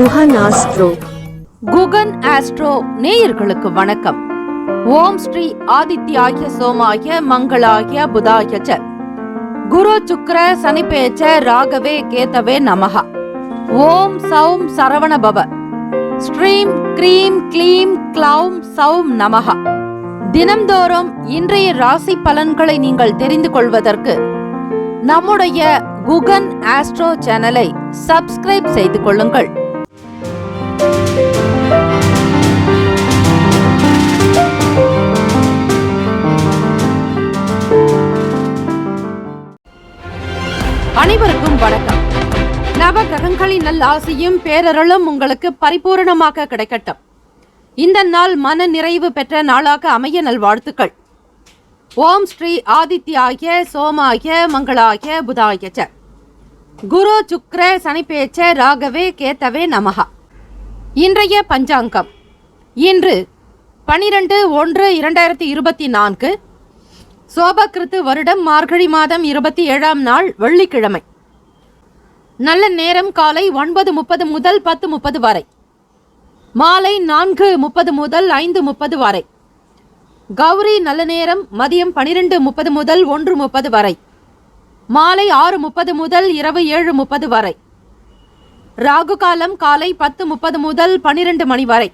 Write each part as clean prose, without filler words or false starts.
Guhan astro. Guhan astro நேயர்களுக்கு வணக்கம். ஓம் ஸ்ரீ ஆதித்யாய சோமாய மங்களாய புதாய ச குரு சுக்ர சனிபேச்ச ராகவே கேதவே நமஹ. ஓம் சௌம் சரவண பவ. ஸ்ரீம் க்ரீம் க்ளீம் க்ளௌம் சௌம் நமஹ. தினம்தோறும் இன்றைய ராசி பலன்களை நீங்கள் தெரிந்து கொள்வதற்கு நம்முடைய குகன் ஆஸ்ட்ரோ சேனலை சப்ஸ்கிரைப் செய்து கொள்ளுங்கள். அனைவருக்கும் வணக்கம். நவ கிரகங்களின் நல் ஆசையும் பேரருளும் உங்களுக்கு பரிபூரணமாக கிடைக்கட்டும். இந்த நாள் மன நிறைவு பெற்ற நாளாக அமைய நல்வாழ்த்துக்கள். ஓம் ஸ்ரீ ஆதித்யாய சோமாய மங்களாய புதாய ச குரு சுக்ர சனிபேச்ச ராகவே கேதவே நமஹ. இன்றைய பஞ்சாங்கம் இன்று 12/1/2024 சோபகிருத்து வருடம் மார்கழி மாதம் 27ஆம் நாள் வெள்ளிக்கிழமை. நல்ல நேரம் காலை 9:30 முதல் 10:30 வரை, மாலை 4:30 முதல் 5:30 வரை. கௌரி நல்ல நேரம் மதியம் 12:30 முதல் 1:30 வரை, மாலை 6:30 முதல் இரவு 7:30 வரை. ராகு காலம் காலை 10:30 முதல் 12 மணி வரை.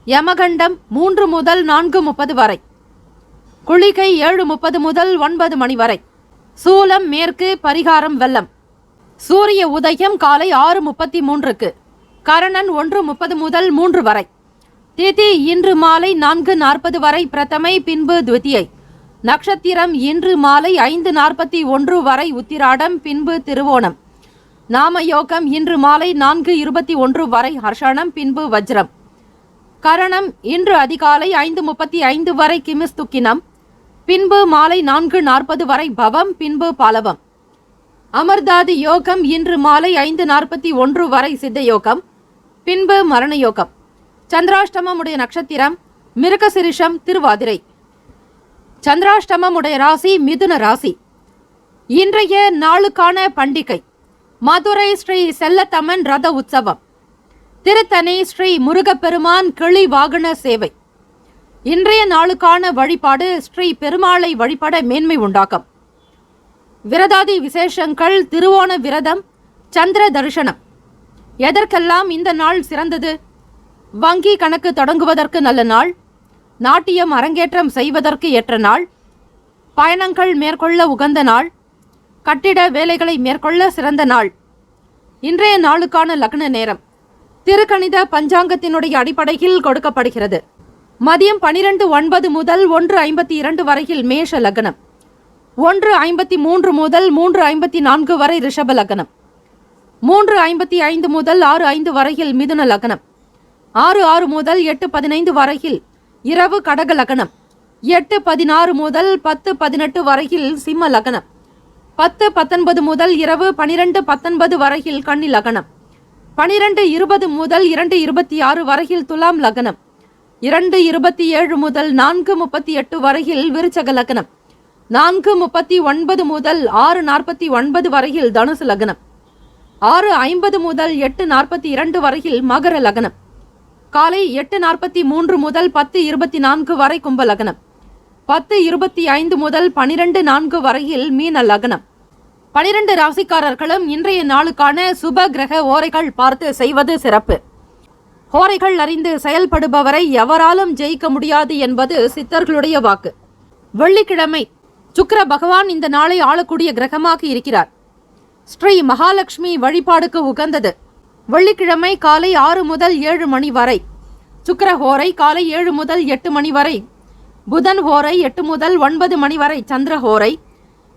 யமகண்டம் 3 முதல் 4:30 வரை. குளிகை 7:30 முதல் 9 மணி வரை. சூலம் மேற்கு, பரிகாரம் வெள்ளம். சூரிய உதயம் காலை 6:33க்கு. கரணன் 1:30 முதல் 3 வரை. திதி இன்று மாலை 4:40 வரை பிரதமை, பின்பு துவிதியை. நட்சத்திரம் இன்று மாலை 5:41 வரை உத்திராடம், பின்பு திருவோணம். நாமயோகம் இன்று மாலை 4:21 வரை ஹர்ஷணம், பின்பு வஜ்ரம். கரணம் இன்று அதிகாலை 5:35 வரை கிமிஸ்துக்கினம், பின்பு மாலை 4:40 வரை பவம், பின்பு பாலவம். அமர்தாதி யோகம் இன்று மாலை 5:41 வரை சித்தயோகம், பின்பு மரணயோகம். சந்திராஷ்டமம் உடைய நட்சத்திரம் மிருகசிரிஷம், திருவாதிரை. சந்திராஷ்டமம் உடைய ராசி மிதுன ராசி. இன்றைய நாளுக்கான பண்டிகை மதுரை ஸ்ரீ செல்லத்தம்மன் ரத உற்சவம். திருத்தணி ஸ்ரீ முருகப்பெருமான் கிளி வாகன சேவை. இன்றைய நாளுக்கான வழிபாடு ஸ்ரீ பெருமாளை வழிபட மேன்மை உண்டாகும். விரதாதி விசேஷங்கள் திருவோண விரதம், சந்திர தரிசனம். எதற்கெல்லாம் இந்த நாள் சிறந்தது? வங்கி கணக்கு தொடங்குவதற்கு நல்ல நாள், நாட்டியம் அரங்கேற்றம் செய்வதற்கு ஏற்ற நாள், பயணங்கள் மேற்கொள்ள உகந்த நாள், கட்டிட வேலைகளை மேற்கொள்ள சிறந்த நாள். இன்றைய நாளுக்கான லக்ன நேரம் திருக்கணித பஞ்சாங்கத்தினுடைய அடிப்படையில் கொடுக்கப்படுகிறது. மதியம் 12:09 முதல் 1:52 வரையில் மேஷ லக்னம், 1:53 முதல் 3:54 வரை ரிஷப லக்னம், 3:55 முதல் 6:05 வரையில் மிதுன லக்னம், 6:06 முதல் 8:15 வரையில் இரவு கடக லக்னம், 8:16 முதல் 10:18 வரையில் சிம்ம லக்னம், 10:19 முதல் இரவு 12:19 வரையில் கன்னி லக்னம், 12:20 முதல் 2:26 வரையில் துலாம் லக்னம், 2:27 முதல் 4:38 வரையில் விருச்சக லக்னம், 4:39 முதல் 6:49 வரையில் தனுசு லக்னம், 6:50 முதல் 8:42 வரையில் மகர லக்னம், காலை 8:43 முதல் 10:24 வரை கும்ப லக்னம், 10:25 முதல் 12:04 வரையில் மீன லக்னம். 12 ராசிக்காரர்களும் இன்றைய நாளுக்கான சுப கிரக ஓரைகள் பார்த்து செய்வது சிறப்பு. ஓரைகள் அறிந்து செயல்படுபவரை எவராலும் ஜெயிக்க முடியாது என்பது சித்தர்களுடைய வாக்கு. வெள்ளிக்கிழமை சுக்கிர பகவான் இந்த நாளை ஆளக்கூடிய கிரகமாக இருக்கிறார். ஸ்ரீ மகாலட்சுமி வழிபாடுக்கு உகந்தது. வெள்ளிக்கிழமை காலை 6 முதல் 7 மணி வரை சுக்கிர ஹோரை, காலை 7 முதல் 8 மணி வரை புதன் ஹோரை, 8 முதல் 9 மணி வரை சந்திர ஹோரை,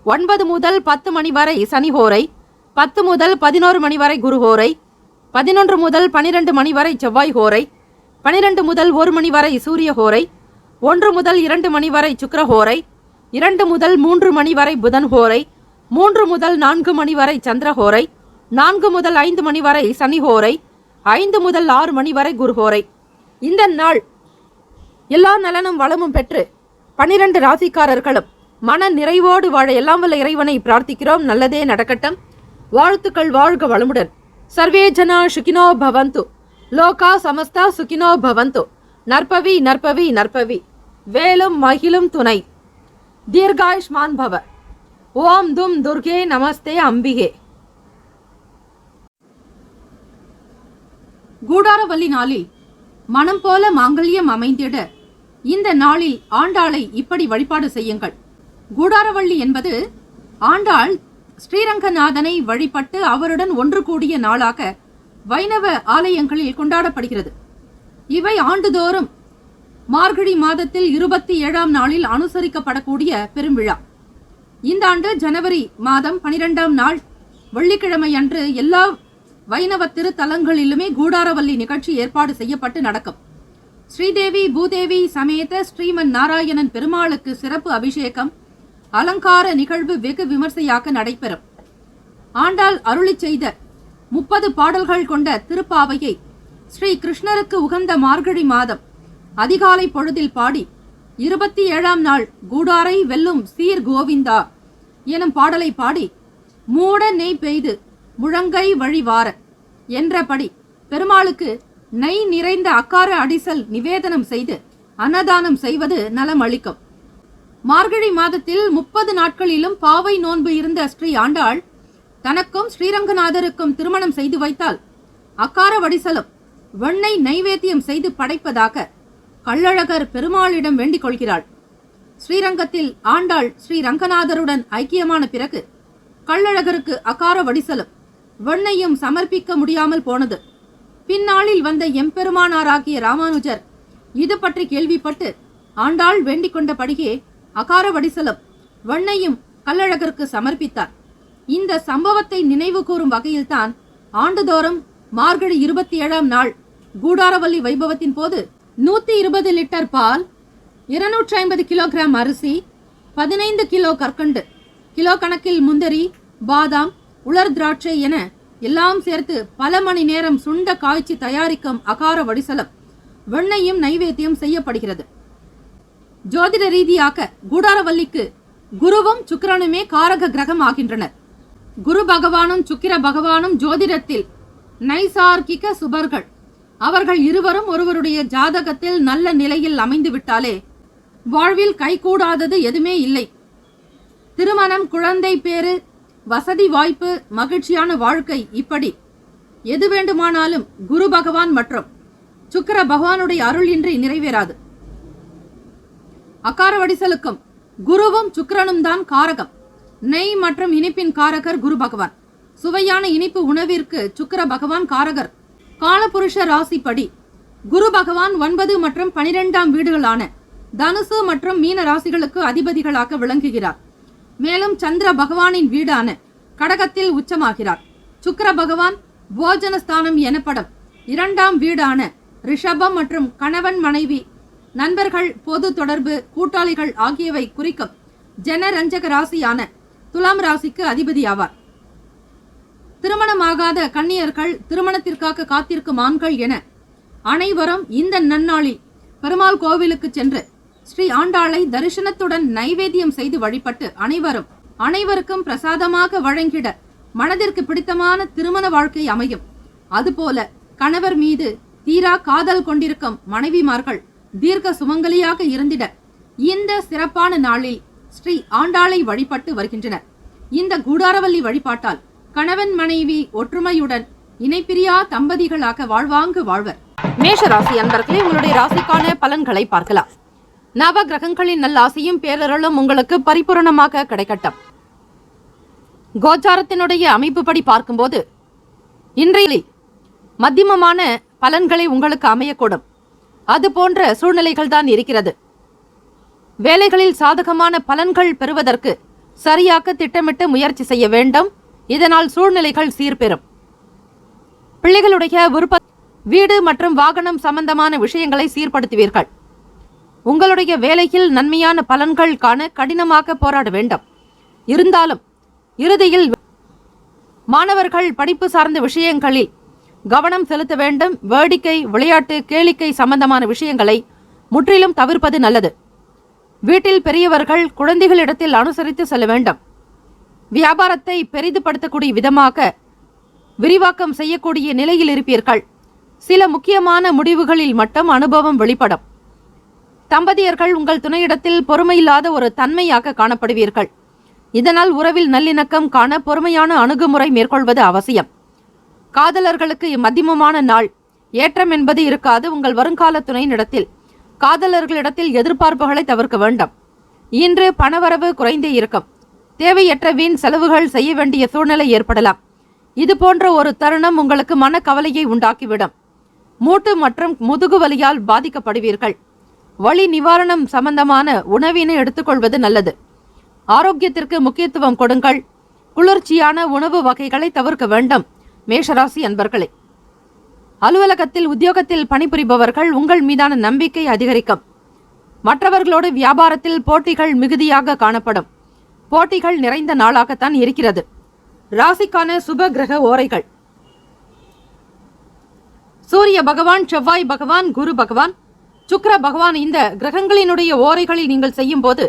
9 முதல் 10 மணி வரை சனி ஹோரை, 10 முதல் 11 மணி வரை குரு ஹோரை, 11 முதல் 12 மணி வரை செவ்வாய் ஹோரை, 12 முதல் 1 மணி வரை சூரிய ஹோரை, 1 முதல் 2 மணி வரை சுக்கிர ஹோரை, 2 முதல் 3 மணி வரை புதன் ஹோரை, 3 முதல் 4 மணி வரை சந்திர ஹோரை, 4 முதல் 5 மணி வரை சனி ஹோரை, 5 முதல் 6 மணி வரை குரு ஹோரை. இந்த நாள் எல்லா நலனும் வளமும் பெற்று 12 ராசிக்காரர்களும் மன நிறைவோடு வாழ எல்லாம் வல்ல இறைவனை பிரார்த்திக்கிறோம். நல்லதே நடக்கட்டும். வாழ்த்துக்கள். வாழ்க வளமுடன். சர்வே ஜனா சுகினோ பவந்து. லோகா சமஸ்தா சுகினோ பவந்து. நற்பவி நற்பவி நற்பவி. வேலும் மகிழும் துணை. தீர்காயுஷ்மான் பவ. ஓம் தும் துர்கே நமஸ்தே அம்பிகே. கூடாரவல்லி நாளில் மனம் போல மாங்கல்யம் அமைந்திட இந்த நாளில் ஆண்டாளை இப்படி வழிபாடு செய்யுங்கள். கூடாரவல்லி என்பது ஆண்டாள் ஸ்ரீரங்கநாதனை வழிபட்டு அவருடன் ஒன்று கூடிய நாளாக வைணவ ஆலயங்களில் கொண்டாடப்படுகிறது. இவை ஆண்டுதோறும் மார்கழி மாதத்தில் 27ஆம் நாளில் அனுசரிக்கப்படக்கூடிய பெரும்விழா. இந்த ஆண்டு ஜனவரி மாதம் 12ஆம் நாள் வெள்ளிக்கிழமை அன்று எல்லா வைணவ திருத்தலங்களிலுமே கூடாரவல்லி நிகழ்ச்சி ஏற்பாடு செய்யப்பட்டு நடக்கும். ஸ்ரீதேவி பூதேவி சமேத ஸ்ரீமன் நாராயணன் பெருமாளுக்கு சிறப்பு அபிஷேகம் அலங்கார நிகழ்வு வெகு விமர்சையாக நடைபெறும். ஆண்டாள் அருளி செய்த 30 பாடல்கள் கொண்ட திருப்பாவையை ஸ்ரீ கிருஷ்ணருக்கு உகந்த மார்கழி மாதம் அதிகாலை பொழுதில் பாடி 27ஆம் நாள் கூடாரை வெல்லும் சீர் கோவிந்தா எனும் பாடலை பாடி மூட நெய் பெய்து முழங்கை வழிவார என்றபடி பெருமாளுக்கு நெய் நிறைந்த அக்கார அடிசல் நிவேதனம் செய்து அன்னதானம் செய்வது நலம் அளிக்கும். மார்கழி மாதத்தில் 30 நாட்களிலும் பாவை நோன்பு இருந்த ஸ்ரீ ஆண்டாள் தனக்கும் ஸ்ரீரங்கநாதருக்கும் திருமணம் செய்து வைத்தால் அக்கார வடிசலும் வெண்ணெய் நைவேத்தியம் செய்து படைப்பதாக கள்ளழகர் பெருமாளிடம் வேண்டிக் கொள்கிறாள். ஸ்ரீரங்கத்தில் ஆண்டாள் ஸ்ரீரங்கநாதருடன் ஐக்கியமான பிறகு கள்ளழகருக்கு அக்கார வடிசலும் வெண்ணையும் சமர்ப்பிக்க முடியாமல் போனது. பின்னாளில் வந்த எம்பெருமானாராகிய ராமானுஜர் இது பற்றி கேள்விப்பட்டு ஆண்டாள் வேண்டிக் கொண்டபடியே அகார வடிசலும் வெண்ணையும் கள்ளழகருக்கு சமர்ப்பித்தார். இந்த சம்பவத்தை நினைவு கூறும் வகையில்தான் ஆண்டுதோறும் மார்கழி 27ஆம் நாள் கூடாரவல்லி வைபவத்தின் போது 120 லிட்டர் பால், 250 கிலோகிராம் அரிசி, 15 கிலோ கற்கண்டு, கிலோ கணக்கில் முந்திரி, பாதாம், உலர் திராட்சை என எல்லாம் சேர்த்து பல மணி நேரம் சுண்ட காய்ச்சி தயாரிக்கும் அகார வடிசலம் வெண்ணையும் நைவேத்தியம் செய்யப்படுகிறது. ஜோதிட ரீதியாக கூடாரவல்லிக்கு குருவும் சுக்கிரனுமே காரக கிரகம் ஆகின்றனர். குரு பகவானும் சுக்கிர பகவானும் ஜோதிடத்தில் நைசார்கிக சுபர்கள். அவர்கள் இருவரும் ஒருவருடைய ஜாதகத்தில் நல்ல நிலையில் அமைந்து விட்டாலே வாழ்வில் கைகூடாதது எதுவுமே இல்லை. திருமணம், குழந்தை பேறு, வசதி வாய்ப்பு, மகிழ்ச்சியான வாழ்க்கை, இப்படி எது வேண்டுமானாலும் குரு பகவான் மற்றும் சுக்கிர பகவானுடைய அருள் இன்றி நிறைவேறாது. அகார வடிசலுக்கும் குருவும் சுக்கிரனும் தான் காரகம். நெய் மற்றும் இனிப்பின் காரகர் குரு பகவான். சுவையான இனிப்பு உணவிற்கு சுக்கிர பகவான் காரகர். காலபுருஷ ராசிப்படி குரு பகவான் 9 மற்றும் 12ஆம் வீடுகளான தனுசு மற்றும் மீன ராசிகளுக்கு அதிபதிகளாக விளங்குகிறார். மேலும் சந்திர பகவானின் வீடான கடகத்தில் உச்சமாகிறார். சுக்கிர பகவான் போஜனஸ்தானம் எனப்படும் 2ஆம் வீடான ரிஷபம் மற்றும் கணவன் மனைவி, நண்பர்கள், பொது தொடர்பு, கூட்டாளிகள் ஆகியவை குறிக்கும் ஜனரஞ்சக ராசியான துலாம் ராசிக்கு அதிபதியாவார். திருமணமாகாத கன்னியர்கள், திருமணத்திற்காக காத்திருக்கும் ஆண்கள் என அனைவரும் இந்த நன்னாளில் பெருமாள் கோவிலுக்கு சென்று ஸ்ரீ ஆண்டாளை தரிசனத்துடன் நைவேத்தியம் செய்து வழிபட்டு அனைவருக்கும் பிரசாதமாக வழங்கிட மனதிற்கு பிடித்தமான திருமண வாழ்க்கை அமையும். அதுபோல கணவர் மீது தீரா காதல் கொண்டிருக்கும் மனைவிமார்கள் தீர்க்க சுமங்கலியாக இருந்திட இந்த சிறப்பான நாளில் ஸ்ரீ ஆண்டாளை வழிபட்டு வருகின்றனர். இந்த கூடாரவல்லி வழிபாட்டால் கணவன் மனைவி ஒற்றுமையுடன் இணைப்பிரியா தம்பதிகளாக வாழ்வாங்கு வாழ்வர். மேஷ ராசி அன்பர்களே, உங்களுடைய ராசிக்கான பலன்களை பார்க்கலாம். நவ கிரகங்களின் நல்ல ஆசையும் பேரருளும் உங்களுக்கு பரிபூரணமாக கிடைக்கட்டும். கோச்சாரத்தினுடைய அமைப்புப்படி பார்க்கும்போது இன்றைய மத்தியமமான பலன்களை உங்களுக்கு அமையக்கூடும். அது போன்ற சூழ்நிலைகள் தான் இருக்கிறது. வேலைகளில் சாதகமான பலன்கள் பெறுவதற்கு சரியாக திட்டமிட்டு முயற்சி செய்ய வேண்டும். இதனால் சூழ்நிலைகள் சீர்பெறும். பிள்ளைகளுடைய வீடு மற்றும் வாகனம் சம்பந்தமான விஷயங்களை சீர்படுத்துவீர்கள். உங்களுடைய வேலையில் நன்மையான பலன்கள் காண கடினமாக போராட வேண்டும். இருந்தாலும் இறுதியில் மாணவர்கள் படிப்பு சார்ந்த விஷயங்களில் கவனம் செலுத்த வேண்டும். வேடிக்கை, விளையாட்டு, கேளிக்கை சம்பந்தமான விஷயங்களை முற்றிலும் தவிர்ப்பது நல்லது. வீட்டில் பெரியவர்கள் குழந்தைகளிடத்தில் அனுசரித்து செல்ல வேண்டும். வியாபாரத்தை பெரிதுபடுத்தக்கூடிய விதமாக விரிவாக்கம் செய்யக்கூடிய நிலையில் இருப்பீர்கள். சில முக்கியமான முடிவுகளில் மட்டும் அனுபவம் வெளிப்படும். தம்பதியர்கள் உங்கள் துணையிடத்தில் பொறுமையில்லாத ஒரு தன்மையாக காணப்படுவீர்கள். இதனால் உறவில் நல்லிணக்கம் காண பொறுமையான அணுகுமுறை மேற்கொள்வது அவசியம். காதலர்களுக்கு மத்தியமமான நாள். ஏற்றம் என்பது இருக்காது. உங்கள் வருங்கால துணையினிடத்தில் காதலர்களிடத்தில் எதிர்பார்ப்புகளை தவிர்க்க வேண்டும். இன்று பணவரவு குறைந்தே இருக்கும். தேவையற்ற வீண் செலவுகள் செய்ய வேண்டிய சூழ்நிலை ஏற்படலாம். இது போன்ற ஒரு தருணம் உங்களுக்கு மனக்கவலையை உண்டாக்கிவிடும். மூட்டு மற்றும் முதுகு வலியால் பாதிக்கப்படுவீர்கள். வலி நிவாரணம் சம்பந்தமான உணவினை எடுத்துக்கொள்வது நல்லது. ஆரோக்கியத்திற்கு முக்கியத்துவம் கொடுங்கள். குளிர்ச்சியான உணவு வகைகளை தவிர்க்க வேண்டும். மேஷராசி அன்பர்களே, அலுவலகத்தில் உத்தியோகத்தில் பணிபுரிபவர்கள் உங்கள் மீதான நம்பிக்கை அதிகரிக்கும். மற்றவர்களோடு வியாபாரத்தில் போட்டிகள் மிகுதியாக காணப்படும். போட்டிகள் நிறைந்த நாளாகத்தான் இருக்கிறது. ராசிக்கான சுப கிரக ஓரைகள்: சூரிய பகவான், செவ்வாய் பகவான், குரு பகவான், சுக்கிர பகவான். இந்த கிரகங்களினுடைய ஓரைகளில் நீங்கள் செய்யும் போது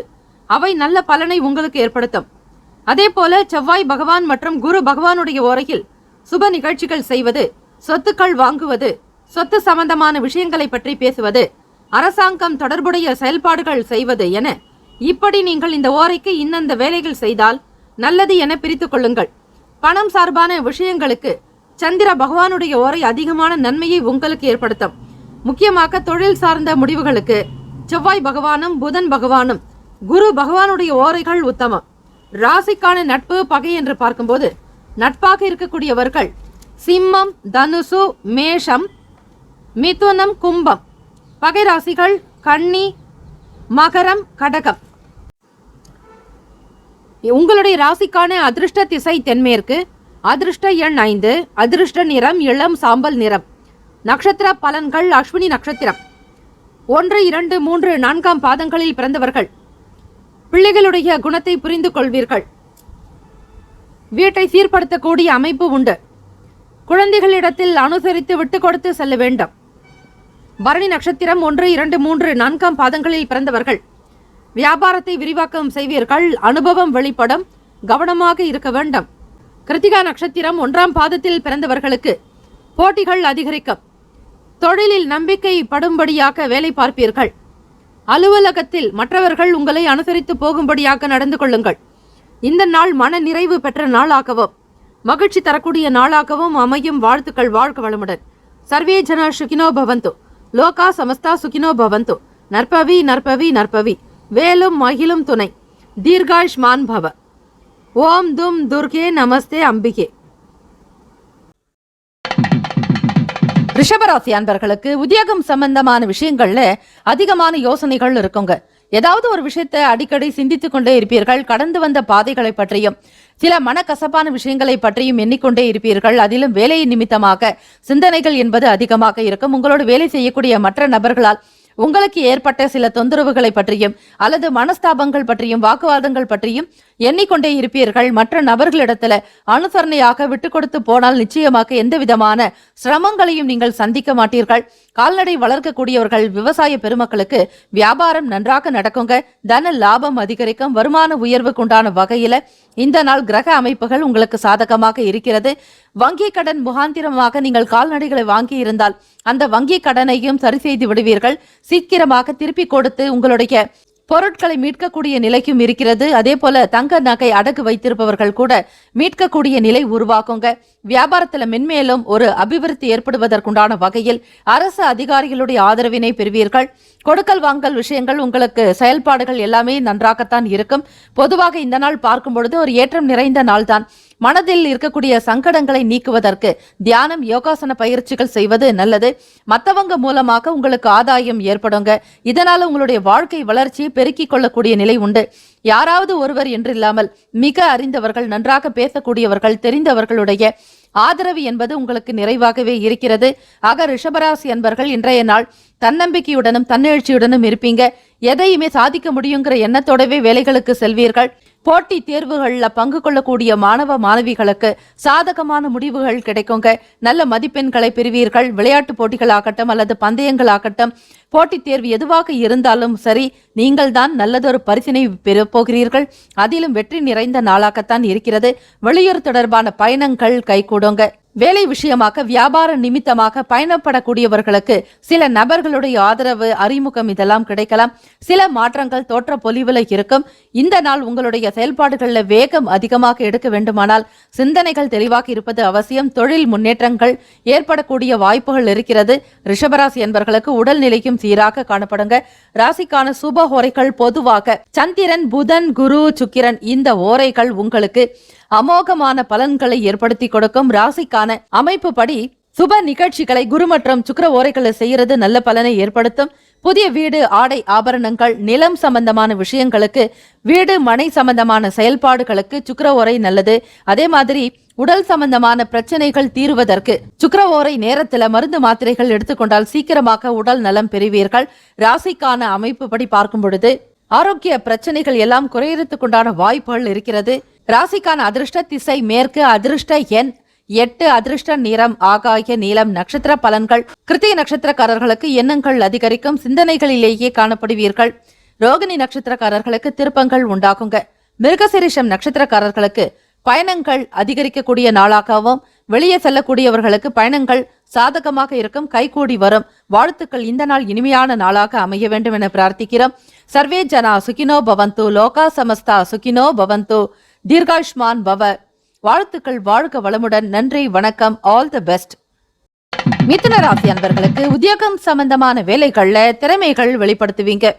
அவை நல்ல பலனை உங்களுக்கு ஏற்படுத்தும். அதே போல செவ்வாய் பகவான் மற்றும் குரு பகவானுடைய ஓரையில் சுப நிகழ்ச்சிகள் செய்வது, சொத்துக்கள் வாங்குவது, சொத்து சம்பந்தமான விஷயங்களை பற்றி பேசுவது, அரசாங்கம் தொடர்புடைய செயல்பாடுகள் செய்வது என இப்படி நீங்கள் இந்த ஓரைக்கு இன்னந்த வேலைகள் செய்தால் நல்லது என பிரித்துக் கொள்ளுங்கள். பணம் சார்பான விஷயங்களுக்கு சந்திர பகவானுடைய ஓரை அதிகமான நன்மையை உங்களுக்கு ஏற்படுத்தும். முக்கியமாக தொழில் சார்ந்த முடிவுகளுக்கு செவ்வாய் பகவானும் புதன் பகவானும் குரு பகவானுடைய ஓரைகள் உத்தமம். ராசிக்கான நட்பு பகை என்று பார்க்கும்போது நட்பாக இருக்கக்கூடியவர்கள் சிம்மம், தனுசு, மேஷம், மிதுனம், கும்பம். பகை ராசிகள் கன்னி, மகரம், கடகம். உங்களுடைய ராசிக்கான அதிர்ஷ்ட திசை தென்மேற்கு. அதிர்ஷ்ட எண் 5. அதிர்ஷ்ட நிறம் இளம் சாம்பல் நிறம். நட்சத்திர பலன்கள்: அஸ்வினி நட்சத்திரம் 1, 2, 3, 4 பாதங்களில் பிறந்தவர்கள் பிள்ளைகளுடைய குணத்தை புரிந்து கொள்வீர்கள். வீட்டை சீர்படுத்தக்கூடிய அமைப்பு உண்டு. குழந்தைகளிடத்தில் அனுசரித்து விட்டு கொடுத்து செல்ல வேண்டும். பரணி நட்சத்திரம் 1, 2, 3, 4 பாதங்களில் பிறந்தவர்கள் வியாபாரத்தை விரிவாக்கம் செய்வீர்கள். அனுபவம் வெளிப்படும். கவனமாக இருக்க வேண்டும். கிருத்திகா நட்சத்திரம் 1ஆம் பாதத்தில் பிறந்தவர்களுக்கு போட்டிகள் அதிகரிக்கும். தொழிலில் நம்பிக்கை படும்படியாக வேலை பார்ப்பீர்கள். அலுவலகத்தில் மற்றவர்கள் உங்களை அனுசரித்து போகும்படியாக நடந்து கொள்ளுங்கள். இந்த நாள் மன நிறைவு பெற்ற நாளாகவும் மகிழ்ச்சி தரக்கூடிய நாளாகவும் அமையும். வாழ்த்துக்கள். வாழ்க வளமுடன். சர்வே ஜன சுகினோ பவந்து. லோகா சமஸ்தா சுகினோ பவந்து. நற்பவி நற்பவி நற்பவி. வேலும் மகிழும் துணை. தீர்காயுஷ்மான் பவ. ஓம் தும் துர்கே நமஸ்தே அம்பிகே. ரிஷபராசி அன்பர்களுக்கு உத்தியோகம் சம்பந்தமான விஷயங்கள்ல அதிகமான யோசனைகள் இருக்குங்க. ஏதாவது ஒரு விஷயத்தை அடிக்கடி சிந்தித்துக் கொண்டே இருப்பீர்கள். கடந்து வந்த பாதைகளை பற்றியும் சில மனக்கசப்பான விஷயங்களை பற்றியும் எண்ணிக்கொண்டே இருப்பீர்கள். அதிலும் வேலை நிமித்தமாக சிந்தனைகள் என்பது அதிகமாக இருக்கும். உங்களோடு வேலை செய்யக்கூடிய மற்ற நபர்களால் உங்களுக்கு ஏற்பட்ட சில தொந்தரவுகளை பற்றியும் அல்லது மனஸ்தாபங்கள் பற்றியும் வாக்குவாதங்கள் பற்றியும் எண்ணிக்கொண்டே இருப்பீர்கள். மற்ற நபர்களிடத்துல அனுசரணையாக விட்டு கொடுத்து போனால் நிச்சயமாக எந்த விதமான சிரமங்களையும் நீங்கள் சந்திக்க மாட்டீர்கள். கால்நடை வளர்க்கக்கூடியவர்கள், விவசாய பெருமக்களுக்கு வியாபாரம் நன்றாக நடக்குங்க. தன லாபம் அதிகரிக்கும். வருமான உயர்வுக்குண்டான வகையில இந்த நாள் கிரக அமைப்புகள் உங்களுக்கு சாதகமாக இருக்கிறது. வங்கி கடன் முகாந்திரமாக நீங்கள் கால்நடைகளை வாங்கி இருந்தால் அந்த வங்கி கடனையும் சரி செய்து விடுவீர்கள். சீக்கிரமாக திருப்பி கொடுத்து உங்களுடைய பொருட்களை மீட்கக்கூடிய நிலைக்கும் இருக்கிறது. அதே போல தங்க நகை அடகு வைத்திருப்பவர்கள் கூட மீட்கக்கூடிய நிலை உருவாக்குங்க. வியாபாரத்துல மென்மேலும் ஒரு அபிவிருத்தி ஏற்படுவதற்குண்டான வகையில் அரசு அதிகாரிகளுடைய ஆதரவினை பெறுவீர்கள். கொடுக்கல் வாங்கல் விஷயங்கள் உங்களுக்கு செயல்பாடுகள் எல்லாமே நன்றாகத்தான் இருக்கும். பொதுவாக இந்த நாள் பார்க்கும் பொழுது ஒரு ஏற்றம் நிறைந்த நாள் தான். மனதில் இருக்கக்கூடிய சங்கடங்களை நீக்குவதற்கு தியானம், யோகாசன பயிற்சிகள் செய்வது நல்லது. மற்றவங்க மூலமாக உங்களுக்கு ஆதாயம் ஏற்படுங்க. இதனால உங்களுடைய வாழ்க்கை வளர்ச்சியை பெருக்கிக் கொள்ளக்கூடிய நிலை உண்டு. யாராவது ஒருவர் என்றில்லாமல் மிக அறிந்தவர்கள், நன்றாக பேசக்கூடியவர்கள், தெரிந்தவர்களுடைய ஆதரவு என்பது உங்களுக்கு நிறைவாகவே இருக்கிறது. ஆக ரிஷபராசி அன்பர்கள் இன்றைய நாள் தன்னம்பிக்கையுடனும் தன்னெழுச்சியுடனும் இருப்பீங்க. எதையுமே சாதிக்க முடியுங்கிற எண்ணத்தோடவே வேலைகளுக்கு செல்வீர்கள். போட்டி தேர்வுகளில் பங்கு கொள்ளக்கூடிய மாணவ மாணவிகளுக்கு சாதகமான முடிவுகள் கிடைக்குங்க. நல்ல மதிப்பெண்களை பெறுவீர்கள். விளையாட்டு போட்டிகளாகட்டும் அல்லது பந்தயங்களாகட்டும், போட்டித் தேர்வு எதுவாக இருந்தாலும் சரி, நீங்கள் தான் நல்லதொரு பரிசினை பெறப்போகிறீர்கள். அதிலும் வெற்றி நிறைந்த நாளாகத்தான் இருக்கிறது. வெளியூர் தொடர்பான பயணங்கள் கைகூடுங்க. வேலை விஷயமாக வியாபார நிமித்தமாக பயணப்படக்கூடியவர்களுக்கு சில நபர்களுடைய ஆதரவு அறிமுகம் இதெல்லாம் கிடைக்கலாம். சில மாற்றங்கள் தோற்ற பொலிவுல இருக்கும். இந்த நாள் உங்களுடைய செயல்பாடுகளில் வேகம் அதிகமாக எடுக்க வேண்டுமானால் சிந்தனைகள் தெளிவாக இருப்பது அவசியம். தொழில் முன்னேற்றங்கள் ஏற்படக்கூடிய வாய்ப்புகள் இருக்கிறது. ரிஷபராசி என்பவர்களுக்கு உடல்நிலையும் சீராக காணப்படுங்க. ராசிக்கான சுப ஓரைகள் பொதுவாக சந்திரன், புதன், குரு, சுக்கிரன் இந்த ஓரைகள் உங்களுக்கு அமோகமான பலன்களை ஏற்படுத்தி கொடுக்கும். ராசிக்கான அமைப்பு படி சுப நிகழ்ச்சிகளை குரு மற்றும் சுக்கிர ஓரைகளை செய்யறது நல்ல பலனை ஏற்படுத்தும். புதிய வீடு, ஆடை, ஆபரணங்கள், நிலம் சம்பந்தமான விஷயங்களுக்கு, வீடு மனை சம்பந்தமான செயல்பாடுகளுக்கு சுக்கிர ஓரை நல்லது. அதே மாதிரி உடல் சம்பந்தமான பிரச்சனைகள் தீர்வதற்கு சுக்கிர ஓரை நேரத்துல மருந்து மாத்திரைகள் எடுத்துக்கொண்டால் சீக்கிரமாக உடல் நலம் பெறுவீர்கள். ராசிக்கான அமைப்பு படி பார்க்கும் பொழுது ஆரோக்கிய பிரச்சனைகள் எல்லாம் குறையறதுக்குண்டான வாய்ப்புகள் இருக்கிறது. ராசிக்கான அதிர்ஷ்ட திசை மேற்கு, அதிர்ஷ்ட எண் 8, அதிர்ஷ்ட நிறம் ஆகாய நீலம். நட்சத்திர பலன்கள் கிருத்திகை நட்சத்திரக்காரர்களுக்கு எண்ணங்கள் அதிகரிக்கும், சிந்தனைகளிலேயே காணப்படுவீர்கள். ரோகிணி நட்சத்திரக்காரர்களுக்கு திருப்பங்கள் உண்டாகுங்க. மிருகசீரிஷம் நட்சத்திரக்காரர்களுக்கு பயணங்கள் அதிகரிக்கக்கூடிய நாளாகவும், வெளியே செல்லக்கூடியவர்களுக்கு பயணங்கள் சாதகமாக இருக்கும், கைகூடி வரும். வாழ்த்துக்கள். இந்த நாள் இனிமையான நாளாக அமைய வேண்டும் என பிரார்த்திக்கிறோம். சர்வே ஜனா சுகினோ பவந்து, லோகா சமஸ்தா சுகினோ பவந்து, தீர்காயுஷ்மான் பவ. வாழ்த்துக்கள். வாழ்க வளமுடன். நன்றி, வணக்கம். All the best. மிதுன ராசி அன்பர்களுக்கு உத்தியோகம் சம்பந்தமான வேலைகள்ல திறமைகள் வெளிப்படுத்துவீங்க.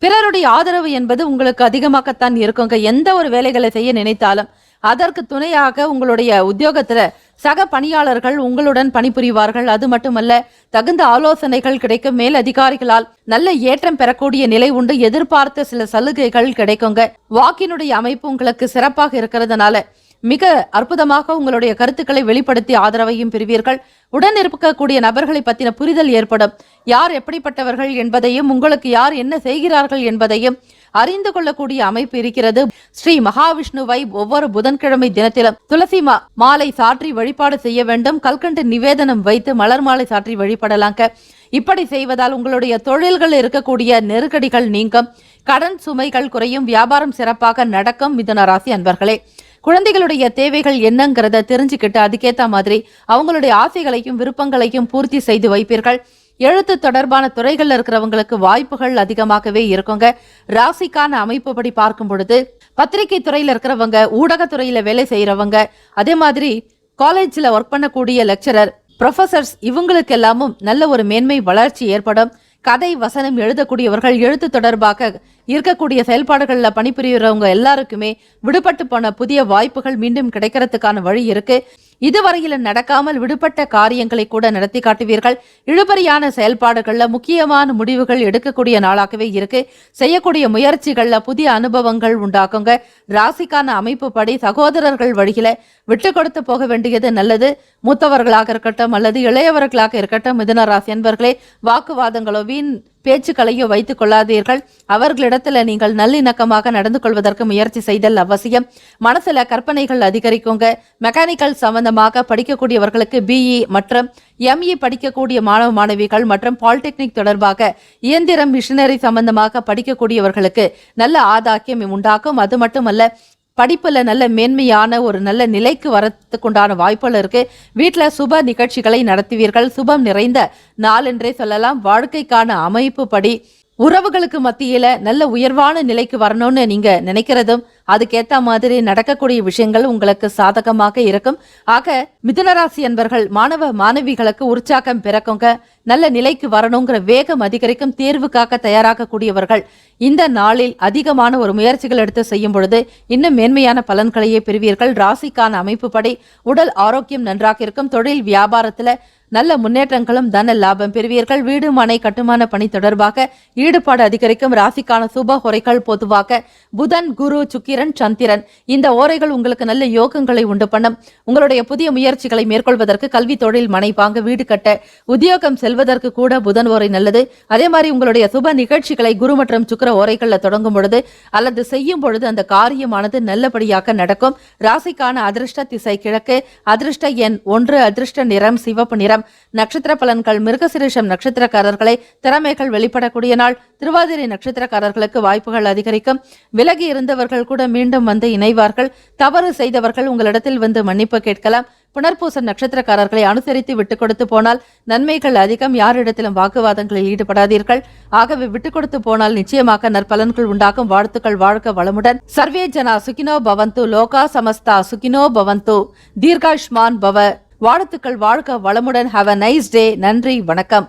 பிறருடைய ஆதரவு என்பது உங்களுக்கு அதிகமாகத்தான் இருக்குங்க. எந்த ஒரு வேலைகளை செய்ய நினைத்தாலும் அதற்கு துணையாக உங்களுடைய உத்தியோகத்துல சக பணியாளர்கள் உங்களுடன் பணிபுரிவார்கள். அது மட்டுமல்ல, தகுந்த ஆலோசனைகள் கிடைக்கும். மேல் அதிகாரிகளால் நல்ல ஏற்றம் பெறக்கூடிய நிலை உண்டு. எதிர்பார்த்த சில சலுகைகள் கிடைக்குங்க. வாக்கினுடைய அமைப்பு உங்களுக்கு சிறப்பாக இருக்கிறதுனால மிக அற்புதமாக உங்களுடைய கருத்துக்களை வெளிப்படுத்தி ஆதரவையும் பெறுவீர்கள். உடன் இருக்கக்கூடிய நபர்களை பற்றின புரிதல் ஏற்படும். யார் எப்படிப்பட்டவர்கள் என்பதையும், உங்களுக்கு யார் என்ன செய்கிறார்கள் என்பதையும் அறிந்து கொள்ளக்கூடிய அமைப்பு இருக்கிறது. ஸ்ரீ மகாவிஷ்ணுவை ஒவ்வொரு புதன்கிழமை தினத்திலும் துளசி மாலை சாற்றி வழிபாடு செய்ய வேண்டும். கல்கண்டு நிவேதனம் வைத்து மலர் மாலை சாற்றி வழிபடலாங்க. இப்படி செய்வதால் உங்களுடைய தொழில்கள் இருக்கக்கூடிய நெருக்கடிகள் நீங்கும், கடன் சுமைகள் குறையும், வியாபாரம் சிறப்பாக நடக்கும். மிதுன ராசி அன்பர்களே, குழந்தைகளுடைய தேவைகள் என்னங்கிறத தெரிஞ்சுக்கிட்டு அதுக்கேற்ற மாதிரி அவங்களுடைய ஆசைகளையும் விருப்பங்களையும் பூர்த்தி செய்து வைப்பீர்கள். எழுத்து தொடர்பான துறைகள்ல இருக்கிறவங்களுக்கு வாய்ப்புகள் அதிகமாகவே இருக்குங்க. ராசிக்கான அமைப்பு படி பார்க்கும் பொழுது பத்திரிகை துறையில இருக்கிறவங்க, ஊடகத்துறையில வேலை செய்யறவங்க, அதே மாதிரி காலேஜ்ல ஒர்க் பண்ணக்கூடிய லெக்சரர், ப்ரொஃபசர்ஸ் இவங்களுக்கு எல்லாமும் நல்ல ஒரு மேன்மை வளர்ச்சி ஏற்படும். கதை வசனம் எழுதக்கூடியவர்கள், எழுத்து தொடர்பாக இருக்கக்கூடிய செயல்பாடுகளில் பணிபுரிகிறவங்க எல்லாருக்குமே விடுபட்டு போன புதிய வாய்ப்புகள் மீண்டும் கிடைக்கிறதுக்கான வழி இருக்கு. இதுவரையில் நடக்காமல் விடுபட்ட காரியங்களை கூட நடத்தி காட்டுவீர்கள். இழுபறியான செயல்பாடுகள்ல முக்கியமான முடிவுகள் எடுக்கக்கூடிய நாளாகவே இருக்கு. செய்யக்கூடிய முயற்சிகள்ல புதிய அனுபவங்கள் உண்டாக்குங்க. ராசிக்கான அமைப்பு படி சகோதரர்கள் வழியில விட்டு கொடுத்து போக வேண்டியது நல்லது. மூத்தவர்களாக இருக்கட்டும் அல்லது இளையவர்களாக இருக்கட்டும், மிதுன ராசி என்பவர்களே, வாக்குவாதங்களோ வீண் பேச்சுக்களையோ வைத்துக் கொள்ளாதீர்கள். அவர்களிடத்துல நீங்கள் நல்லிணக்கமாக நடந்து கொள்வதற்கு முயற்சி செய்தல் அவசியம். மனசுல கற்பனைகள் அதிகரிக்குங்க. மெக்கானிக்கல் சம்பந்தமாக படிக்கக்கூடியவர்களுக்கு பிஇ மற்றும் எம்இ படிக்கக்கூடிய மாணவ மாணவிகள் மற்றும் பாலிடெக்னிக் தொடர்பாக இயந்திரம் மிஷினரி சம்பந்தமாக படிக்கக்கூடியவர்களுக்கு நல்ல ஆதாக்கியம் உண்டாக்கும். அது மட்டுமல்ல, படிப்புல நல்ல மேன்மையான ஒரு நல்ல நிலைக்கு வரத்துக்குண்டான வாய்ப்புகள் இருக்கு. வீட்டுல சுப நிகழ்ச்சிகளை நடத்துவீர்கள். சுபம் நிறைந்த நாள் என்றே சொல்லலாம். வாழ்க்கைக்கான அமைப்பு படி உறவுகளுக்கு மத்தியில நல்ல உயர்வான நிலைக்கு வரணும்னு நீங்க நினைக்கிறதும் அதுக்கேத்த மாதிரி நடக்கக்கூடிய விஷயங்கள் உங்களுக்கு சாதகமாக இருக்கும். ஆக மிதுனராசி என்பர்கள் மாணவ மாணவிகளுக்கு உற்சாகம் பிறக்குங்க. நல்ல நிலைக்கு வரணுங்கிற வேகம் அதிகரிக்கும். தேர்வுக்காக தயாராக கூடியவர்கள் இந்த நாளில் அதிகமான ஒரு முயற்சிகள் எடுத்து செய்யும் பொழுது இன்னும் மேன்மையான பலன்களையே பெறுவீர்கள். ராசிக்கான அமைப்பு படி உடல் ஆரோக்கியம் நன்றாக இருக்கும். தொழில் வியாபாரத்துல நல்ல முன்னேற்றங்களும் தன லாபம் பெறுவீர்கள். வீடு மனை கட்டுமான பணி தொடர்பாக ஈடுபாடு அதிகரிக்கும். ராசிக்கான சுப ஓரைகள் பொதுவாக புதன், குரு, சுக்கிரன், சந்திரன் இந்த ஓரைகள் உங்களுக்கு நல்ல யோகங்களை உண்டு பண்ணும். உங்களுடைய புதிய முயற்சிகளை மேற்கொள்வதற்கு, கல்வி, தொழில், மனை வாங்க, வீடு கட்ட, உத்தியோகம் செல்வதற்கு கூட புதன் ஓரை நல்லது. அதே மாதிரி உங்களுடைய சுப நிகழ்ச்சிகளை குரு மற்றும் சுக்கிர ஓரைகள்ல தொடங்கும் பொழுது அல்லது செய்யும் பொழுது அந்த காரியமானது நல்லபடியாக நடக்கும். ராசிக்கான அதிர்ஷ்ட திசை கிழக்கு, அதிர்ஷ்ட எண் 1, அதிர்ஷ்ட நிறம் சிவப்பு நிறம். நட்சத்திர பலன்கள் மிருகசீரிஷம் நட்சத்திரக்காரர்களை திறமைகள் வெளிப்படக்கூடிய நாள். திருவாதிரை நட்சத்திரக்காரர்களுக்கு வாய்ப்புகள் அதிகரிக்கும். விலகி இருந்தவர்கள் கூட மீண்டும் வந்து இணைவார்கள். தவறு செய்தவர்கள் உங்களிடத்தில் வந்து மன்னிப்பு கேட்கலாம். புனர்பூச நட்சத்திரக்காரர்களை அனுசரித்து விட்டுக் கொடுத்து போனால் நன்மைகள் அதிகம். யாரிடத்திலும் வாக்குவாதங்களில் ஈடுபடாதீர்கள். ஆகவே விட்டுக் கொடுத்து போனால் நிச்சயமாக நற்பலன்கள் உண்டாகும். வாழ்த்துக்கள். வாழ்க வளமுடன். சர்வே ஜனா சுகினோ பவந்து. லோகா சமஸ்தா சுகினோ பவந்து. தீர்காயுஷ்மான் பவ. வாழ்த்துக்கள். வாழ்க வளமுடன். ஹாவ் அ நைஸ் டே. நன்றி, வணக்கம்.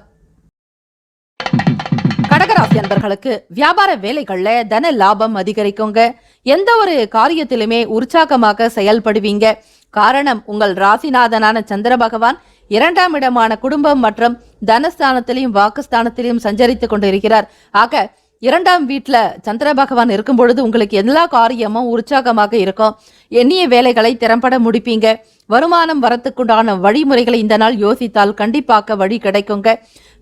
கடகராசி அன்பர்களுக்கு வியாபார வேலைகள்ல தன லாபம் அதிகரிக்குங்க. எந்த ஒரு காரியத்திலுமே உற்சாகமாக செயல்படுவீங்க. காரணம், உங்கள் ராசிநாதனான சந்திர பகவான் 2ஆம் இடமான குடும்பம் மற்றும் தனஸ்தானத்திலையும் வாக்குஸ்தானத்திலையும் சஞ்சரித்துக் கொண்டிருக்கிறார். ஆக 2ஆம் வீட்டுல சந்திர பகவான் இருக்கும் பொழுது உங்களுக்கு எல்லா காரியமும் உற்சாகமாக இருக்கும். எண்ணிய வேலைகளை திறம்பட முடிப்பீங்க. வருமானம் வரத்துக்குண்டான வழிமுறைகளை இந்த நாள் யோசித்தால் கண்டிப்பாக வழி கிடைக்குங்க.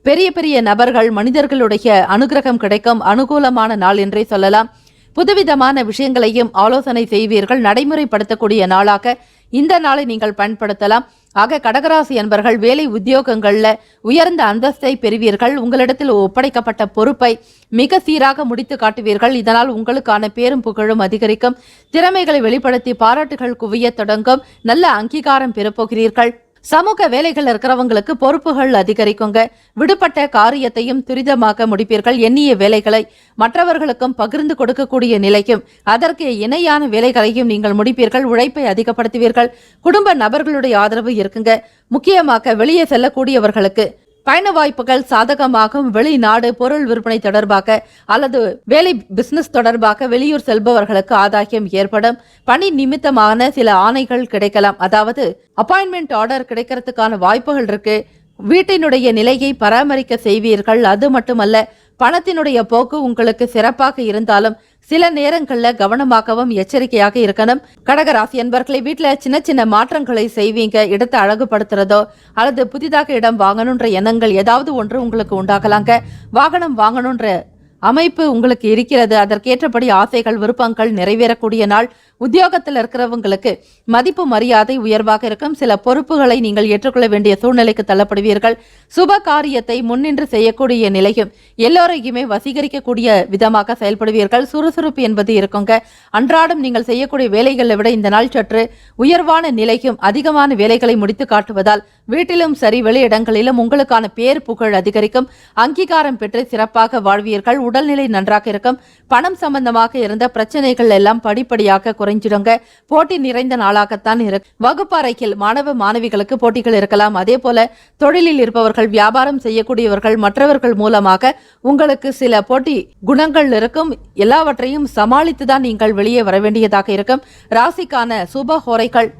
பெரிய பெரிய நபர்கள் மனிதர்களுடைய அனுகிரகம் கிடைக்கும். அனுகூலமான நாள் என்றே சொல்லலாம். புதுவிதமான விஷயங்களையும் ஆலோசனை செய்வீர்கள். நடைமுறைப்படுத்தக்கூடிய நாளாக இந்த நாளை நீங்கள் பயன்படுத்தலாம். ஆக கடகராசி என்பர்கள் வேலை உத்தியோகங்கள்ல உயர்ந்த அந்தஸ்தை பெறுவீர்கள். உங்களிடத்தில் ஒப்படைக்கப்பட்ட பொறுப்பை மிக சீராக முடித்து காட்டுவீர்கள். இதனால் உங்களுக்கான பேரும் புகழும் அதிகரிக்கும். திறமைகளை வெளிப்படுத்தி பாராட்டுகள் குவிய தொடங்கும். நல்ல அங்கீகாரம் பெறப்போகிறீர்கள். சமூக வேலைகள் இருக்கிறவங்களுக்கு பொறுப்புகள் அதிகரிக்குங்க. விடுபட்ட காரியத்தையும் துரிதமாக முடிப்பீர்கள். எண்ணிய வேலைகளை மற்றவர்களுக்கும் பகிர்ந்து கொடுக்கக்கூடிய நிலைக்கும் அதற்கு இணையான வேலைகளையும் நீங்கள் முடிப்பீர்கள். உழைப்பை அதிகப்படுத்துவீர்கள். குடும்ப நபர்களுடைய ஆதரவு இருக்குங்க. முக்கியமாக வெளியே செல்லக்கூடியவர்களுக்கு பயண வாய்ப்புகள் சாதகமாகும். வெளிநாடு பொருள் விற்பனை தொடர்பாக அல்லது வேலை பிசினஸ் தொடர்பாக வெளியூர் செல்பவர்களுக்கு ஆதாயம் ஏற்படும். பணி நிமித்தமான சில ஆணைகள் கிடைக்கலாம். அதாவது அப்பாயின்மெண்ட் ஆர்டர் கிடைக்கிறதுக்கான வாய்ப்புகள் இருக்கு. வீட்டினுடைய நிலையை பராமரிக்க செய்வீர்கள். அது மட்டுமல்ல, பணத்தினுடைய போக்கு உங்களுக்கு சிறப்பாக இருந்தாலும் சில நேரங்கள்ல கவனமாகவும் எச்சரிக்கையாக இருக்கணும். கடகராசி என்பர்களை வீட்டுல சின்ன சின்ன மாற்றங்களை செய்வீங்க. இடத்தை அழகுபடுத்துறதோ அல்லது புதிதாக இடம் வாங்கணுன்ற எண்ணங்கள் ஏதாவது ஒன்று உங்களுக்கு உண்டாகலாங்க. வாகனம் வாங்கணுன்ற அமைப்பு உங்களுக்கு இருக்கிறது. அதற்கேற்றபடி ஆசைகள் விருப்பங்கள் நிறைவேறக்கூடிய நாள். உத்தியோகத்தில் இருக்கிறவங்களுக்கு மதிப்பு மரியாதை உயர்வாக இருக்கும். சில பொறுப்புகளை நீங்கள் ஏற்றுக்கொள்ள வேண்டிய சூழ்நிலைக்கு தள்ளப்படுவீர்கள். சுப காரியத்தை முன்னின்று செய்யக்கூடிய நிலையும் எல்லோரையுமே வசீகரிக்கக்கூடிய விதமாக செயல்படுவீர்கள். சுறுசுறுப்பு என்பது இருக்குங்க. அன்றாடம் நீங்கள் செய்யக்கூடிய வேலைகளை விட இந்த நாள் சற்று உயர்வான நிலையும் அதிகமான வேலைகளை முடித்து காட்டுவதால் வீட்டிலும் சரி வெளியிடங்களிலும் உங்களுக்கான பேர் புகழ் அதிகரிக்கும். அங்கீகாரம் பெற்று சிறப்பாக வாழ்வீர்கள். உடல்நிலை நன்றாக இருக்கும். பணம் சம்பந்தமாக இருந்த பிரச்சனைகள் எல்லாம் படிப்படியாக குறைஞ்சிடுங்க. போட்டி நிறைந்த நாளாகத்தான் இருக்கு. வகுப்பறையில் மாணவ மாணவிகளுக்கு போட்டிகள் இருக்கலாம். அதே போல தொழிலில் இருப்பவர்கள், வியாபாரம் செய்யக்கூடியவர்கள், மற்றவர்கள் மூலமாக உங்களுக்கு சில போட்டி குணங்கள் இருக்கும். எல்லாவற்றையும் சமாளித்துதான் நீங்கள் வெளியே வர வேண்டியதாக இருக்கும். ராசிக்கான சுப ஹோரைகள்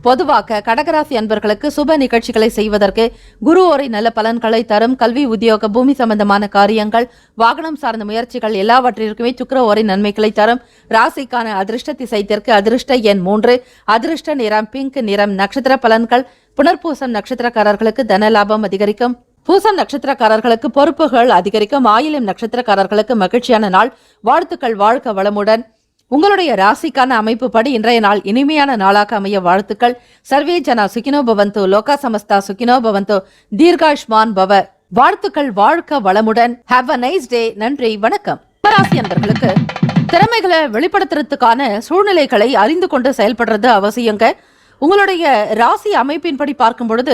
பொதுவாக கடகராசி அன்பர்களுக்கு சுப நிகழ்ச்சிகளை செய்வதற்கு குரு ஓரை நல்ல பலன்களை தரும். கல்வி, உத்தியோக, பூமி சம்பந்தமான காரியங்கள், வாகனம் சார்ந்த முயற்சிகள் எல்லாவற்றிற்குமே சுக்கிர ஓரை நன்மைகளை தரும். ராசிக்கான அதிர்ஷ்ட திசை தெற்கு. அதிர்ஷ்ட எண் 3. அதிர்ஷ்ட நிறம் பிங்க் நிறம். நட்சத்திர பலன்கள் புனர்பூசம் நட்சத்திரக்காரர்களுக்கு தன லாபம் அதிகரிக்கும். பூசம் நட்சத்திரக்காரர்களுக்கு பொறுப்புகள் அதிகரிக்கும். ஆயிலம் நட்சத்திரக்காரர்களுக்கு மகிழ்ச்சியான நாள். வாழ்த்துக்கள். வாழ்க வளமுடன். உங்களுடைய ராசிக்கான அமைப்பு படி இன்றைய நாள் இனிமையான நாளாக அமைய வாழ்த்துக்கள். சர்வே ஜனா சுகினோ பவந்து. லோகா சமஸ்தா சுகினோ பவந்து. தீர்காயுஷ்மான் பவ. வாழ்த்துக்கள். வாழ்க வளமுடன். ஹாவ் அ நைஸ் டே. நன்றி, வணக்கம். ராசி அன்பர்களுக்கு திறமைகளை வெளிப்படுத்துறதுக்கான சூழ்நிலைகளை அறிந்து கொண்டு செயல்படுறது அவசியங்க. உங்களுடைய ராசி அமைப்பின்படி பார்க்கும் பொழுது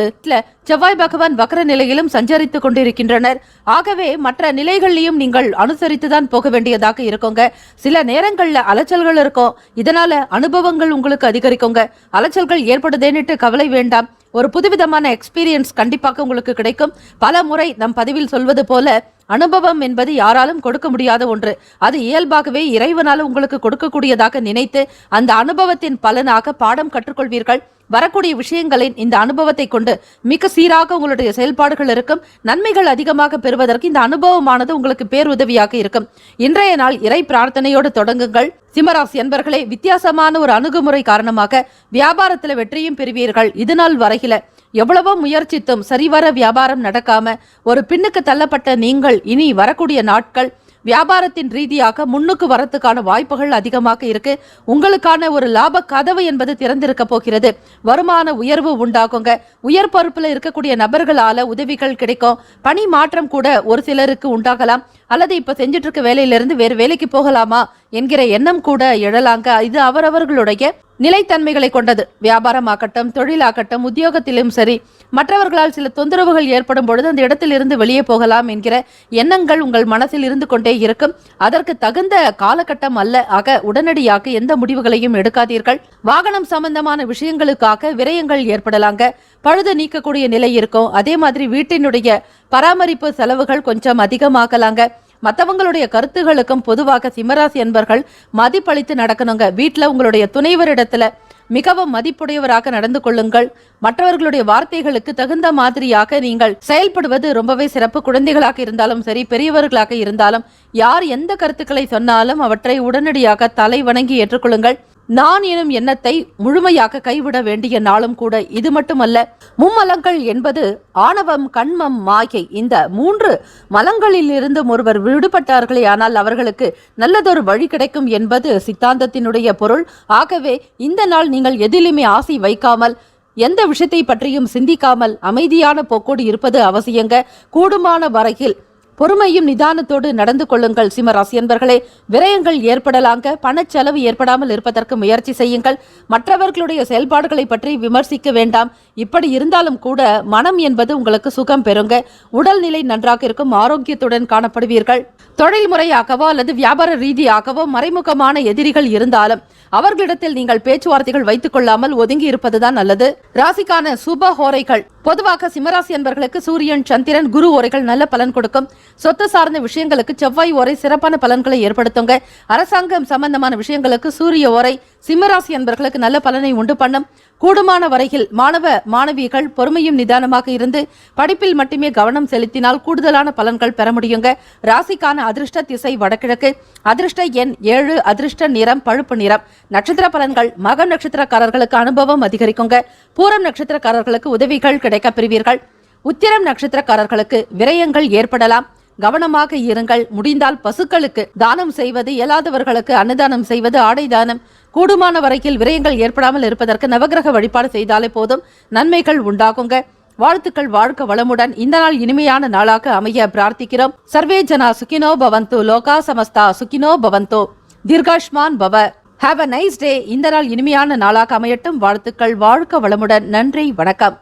செவ்வாய் பகவான் வக்ர நிலையிலும் சஞ்சரித்துக் கொண்டிருக்கின்றனர். ஆகவே மற்ற நிலைகளிலும் நீங்கள் அனுசரித்துதான் போக வேண்டியதாக இருக்குங்க. சில நேரங்கள்ல அலைச்சல்கள் இருக்கும். இதனால அனுபவங்கள் உங்களுக்கு அதிகரிக்குங்க. அலைச்சல்கள் ஏற்படுதேன்னுட்டு கவலை வேண்டாம். ஒரு புதுவிதமான எக்ஸ்பீரியன்ஸ் கண்டிப்பாக உங்களுக்கு கிடைக்கும். பல முறை நம் பதிவில் சொல்வது போல அனுபவம் என்பது யாராலும் கொடுக்க முடியாத ஒன்று. அது இயல்பாகவே இறைவனால உங்களுக்கு கொடுக்கக்கூடியதாக நினைத்து அந்த அனுபவத்தின் பலனாக பாடம் கற்றுக்கொள்வீர்கள். வரக்கூடிய விஷயங்களின் இந்த அனுபவத்தை கொண்டு மிக சீராக உங்களுடைய செயல்பாடுகள் இருக்கும். நன்மைகள் அதிகமாக பெறுவதற்கு இந்த அனுபவமானது உங்களுக்கு பேருதவியாக இருக்கும். இன்றைய நாள் இறை பிரார்த்தனையோடு தொடங்குங்கள். சிம்மராசி அன்பர்களே, வித்தியாசமான ஒரு அணுகுமுறை காரணமாக வியாபாரத்தில் வெற்றியும் பெறுவீர்கள். இதுநாள் வரையில எவ்வளவோ முயற்சித்தும் சரிவர வியாபாரம் நடக்காம ஒரு பின்னுக்கு தள்ளப்பட்ட நீங்கள் இனி வரக்கூடிய நாட்கள் வியாபாரத்தின் ரீதியாக முன்னுக்கு வரத்துக்கான வாய்ப்புகள் அதிகமாக இருக்கு. உங்களுக்கான ஒரு லாப கதவு என்பது திறந்திருக்க போகிறது. வருமான உயர்வு உண்டாகுங்க. உயர் பொறுப்புல இருக்கக்கூடிய நபர்களால உதவிகள் கிடைக்கும். பணி மாற்றம் கூட ஒரு சிலருக்கு உண்டாகலாம். அல்லது இப்ப செஞ்சுட்டு இருக்க வேலையிலிருந்து வேறு வேலைக்கு போகலாமா என்கிற எண்ணம் கூட எழலாங்க. இது அவரவர்களுடைய நிலைத்தன்மைகளை கொண்டது. வியாபாரமாகட்டும், தொழிலாகட்டும், உத்தியோகத்திலும் சரி, மற்றவர்களால் சில தொந்தரவுகள் ஏற்படும் பொழுது அந்த இடத்தில் இருந்து வெளியே போகலாம் என்கிற எண்ணங்கள் உங்கள் மனசில் இருந்து கொண்டே இருக்கும். அதற்கு தகுந்த காலகட்டம் அல்ல. ஆக உடனடியாக எந்த முடிவுகளையும் எடுக்காதீர்கள். வாகனம் சம்பந்தமான விஷயங்களுக்காக விரயங்கள் ஏற்படலாங்க. பழுது நீக்கக்கூடிய நிலை இருக்கும். அதே மாதிரி வீட்டினுடைய பராமரிப்பு செலவுகள் கொஞ்சம் அதிகமாகலாங்க. மற்றவங்களுடைய கருத்துகளுக்கும் பொதுவாக சிம்மராசி அன்பர்கள் மதிப்பளித்து நடக்கணுங்க. வீட்டில் உங்களுடைய துணைவரிடத்துல மிகவும் மதிப்புடையவராக நடந்து கொள்ளுங்கள். மற்றவர்களுடைய வார்த்தைகளுக்கு தகுந்த மாதிரியாக நீங்கள் செயல்படுவது ரொம்பவே சிறப்பு. குழந்தைகளாக இருந்தாலும் சரி, பெரியவர்களாக இருந்தாலும் யார் எந்த கருத்துக்களை சொன்னாலும் அவற்றை உடனடியாக தலை வணங்கி ஏற்றுக்கொள்ளுங்கள். நான் எனும் எண்ணத்தை முழுமையாக கைவிட வேண்டிய நாளும் கூட. இது மட்டுமல்ல, மும்மலங்கள் என்பது ஆணவம், கண்மம், மாயை. இந்த 3 மலங்களில் இருந்து ஒருவர் விடுபட்டார்களே ஆனால் அவர்களுக்கு நல்லதொரு வழி கிடைக்கும் என்பது சித்தாந்தத்தினுடைய பொருள். ஆகவே இந்த நாள் நீங்கள் எதிலுமே ஆசை வைக்காமல், எந்த விஷயத்தை பற்றியும் சிந்திக்காமல் அமைதியான போக்கோடு இருப்பது அவசியங்க. கூடுமான வரையில் பொறுமையும் நிதானத்தோடு நடந்து கொள்ளுங்கள். சிம்மராசி என்பர்களே, விரயங்கள் ஏற்படலாங்க. பணச்செலவு ஏற்படாமல் இருப்பதற்கு முயற்சி செய்யுங்கள். மற்றவர்களுடைய செயல்பாடுகளை பற்றி விமர்சிக்க வேண்டாம். இப்படி இருந்தாலும் கூட மனம் என்பது உங்களுக்கு சுகம் பெறுங்க. உடல்நிலை நன்றாக இருக்கும். ஆரோக்கியத்துடன் காணப்படுவீர்கள். தொழில் முறையாகவோ அல்லது வியாபார ரீதியாகவோ மறைமுகமான எதிரிகள் இருந்தாலும் அவர்களிடத்தில் நீங்கள் பேச்சுவார்த்தைகள் வைத்துக் கொள்ளாமல் ஒதுங்கி இருப்பதுதான் நல்லது. ராசிக்கான சுப ஹோரைகள். பொதுவாக சிம்மராசி என்பர்களுக்கு சூரியன், சந்திரன், குரு ஓரைகள் நல்ல பலன் கொடுக்கும். சொத்து சார்ந்த விஷயங்களுக்கு செவ்வாய் ஓரை சிறப்பான பலன்களை ஏற்படுத்துங்க. அரசாங்கம் சம்பந்தமான விஷயங்களுக்கு சூரிய ஓரை சிம்மராசி என்பர்களுக்கு நல்ல பலனை உண்டு பண்ணும். கூடுமான வரையில் மாணவ மாணவிகள் பொறுமையும் நிதானமாக இருந்து படிப்பில் மட்டுமே கவனம் செலுத்தினால் கூடுதலான பலன்கள் பெற முடியுங்க. ராசிக்கான அதிர்ஷ்ட திசை வடகிழக்கு. அதிர்ஷ்ட எண் 7. அதிர்ஷ்ட நிறம் பழுப்பு நிறம். நட்சத்திர பலன்கள். மகம் நட்சத்திரக்காரர்களுக்கு அனுபவம் அதிகரிக்குங்க. பூரம் நட்சத்திரக்காரர்களுக்கு உதவிகள் கிடைக்க பெறுவீர்கள். உத்திரம் நட்சத்திரக்காரர்களுக்கு விரயங்கள் ஏற்படலாம். கவனமாக இருங்கள். முடிந்தால் பசுக்களுக்கு தானம் செய்வது, இயலாதவர்களுக்கு அன்னதானம் செய்வது, ஆடை தானம். கூடுமான வரையில் விரயங்கள் ஏற்படாமல் இருப்பதற்கு நவகிரக வழிபாடு செய்தாலே போதும். நன்மைகள் உண்டாகுங்க. வாழ்த்துக்கள். வாழ்க்க வளமுடன் இந்த நாள் இனிமையான நாளாக அமைய பிரார்த்திக்கிறோம். சர்வே ஜனா சுகினோ பவந்து, லோகா சமஸ்தா சுகினோ பவந்தோ, தீர்காஷ்மான் பவ. ஹாவ் அ நைஸ் டே. இந்த நாள் இனிமையான நாளாக அமையட்டும். வாழ்த்துக்கள். வாழ்க்க வளமுடன். நன்றி, வணக்கம்.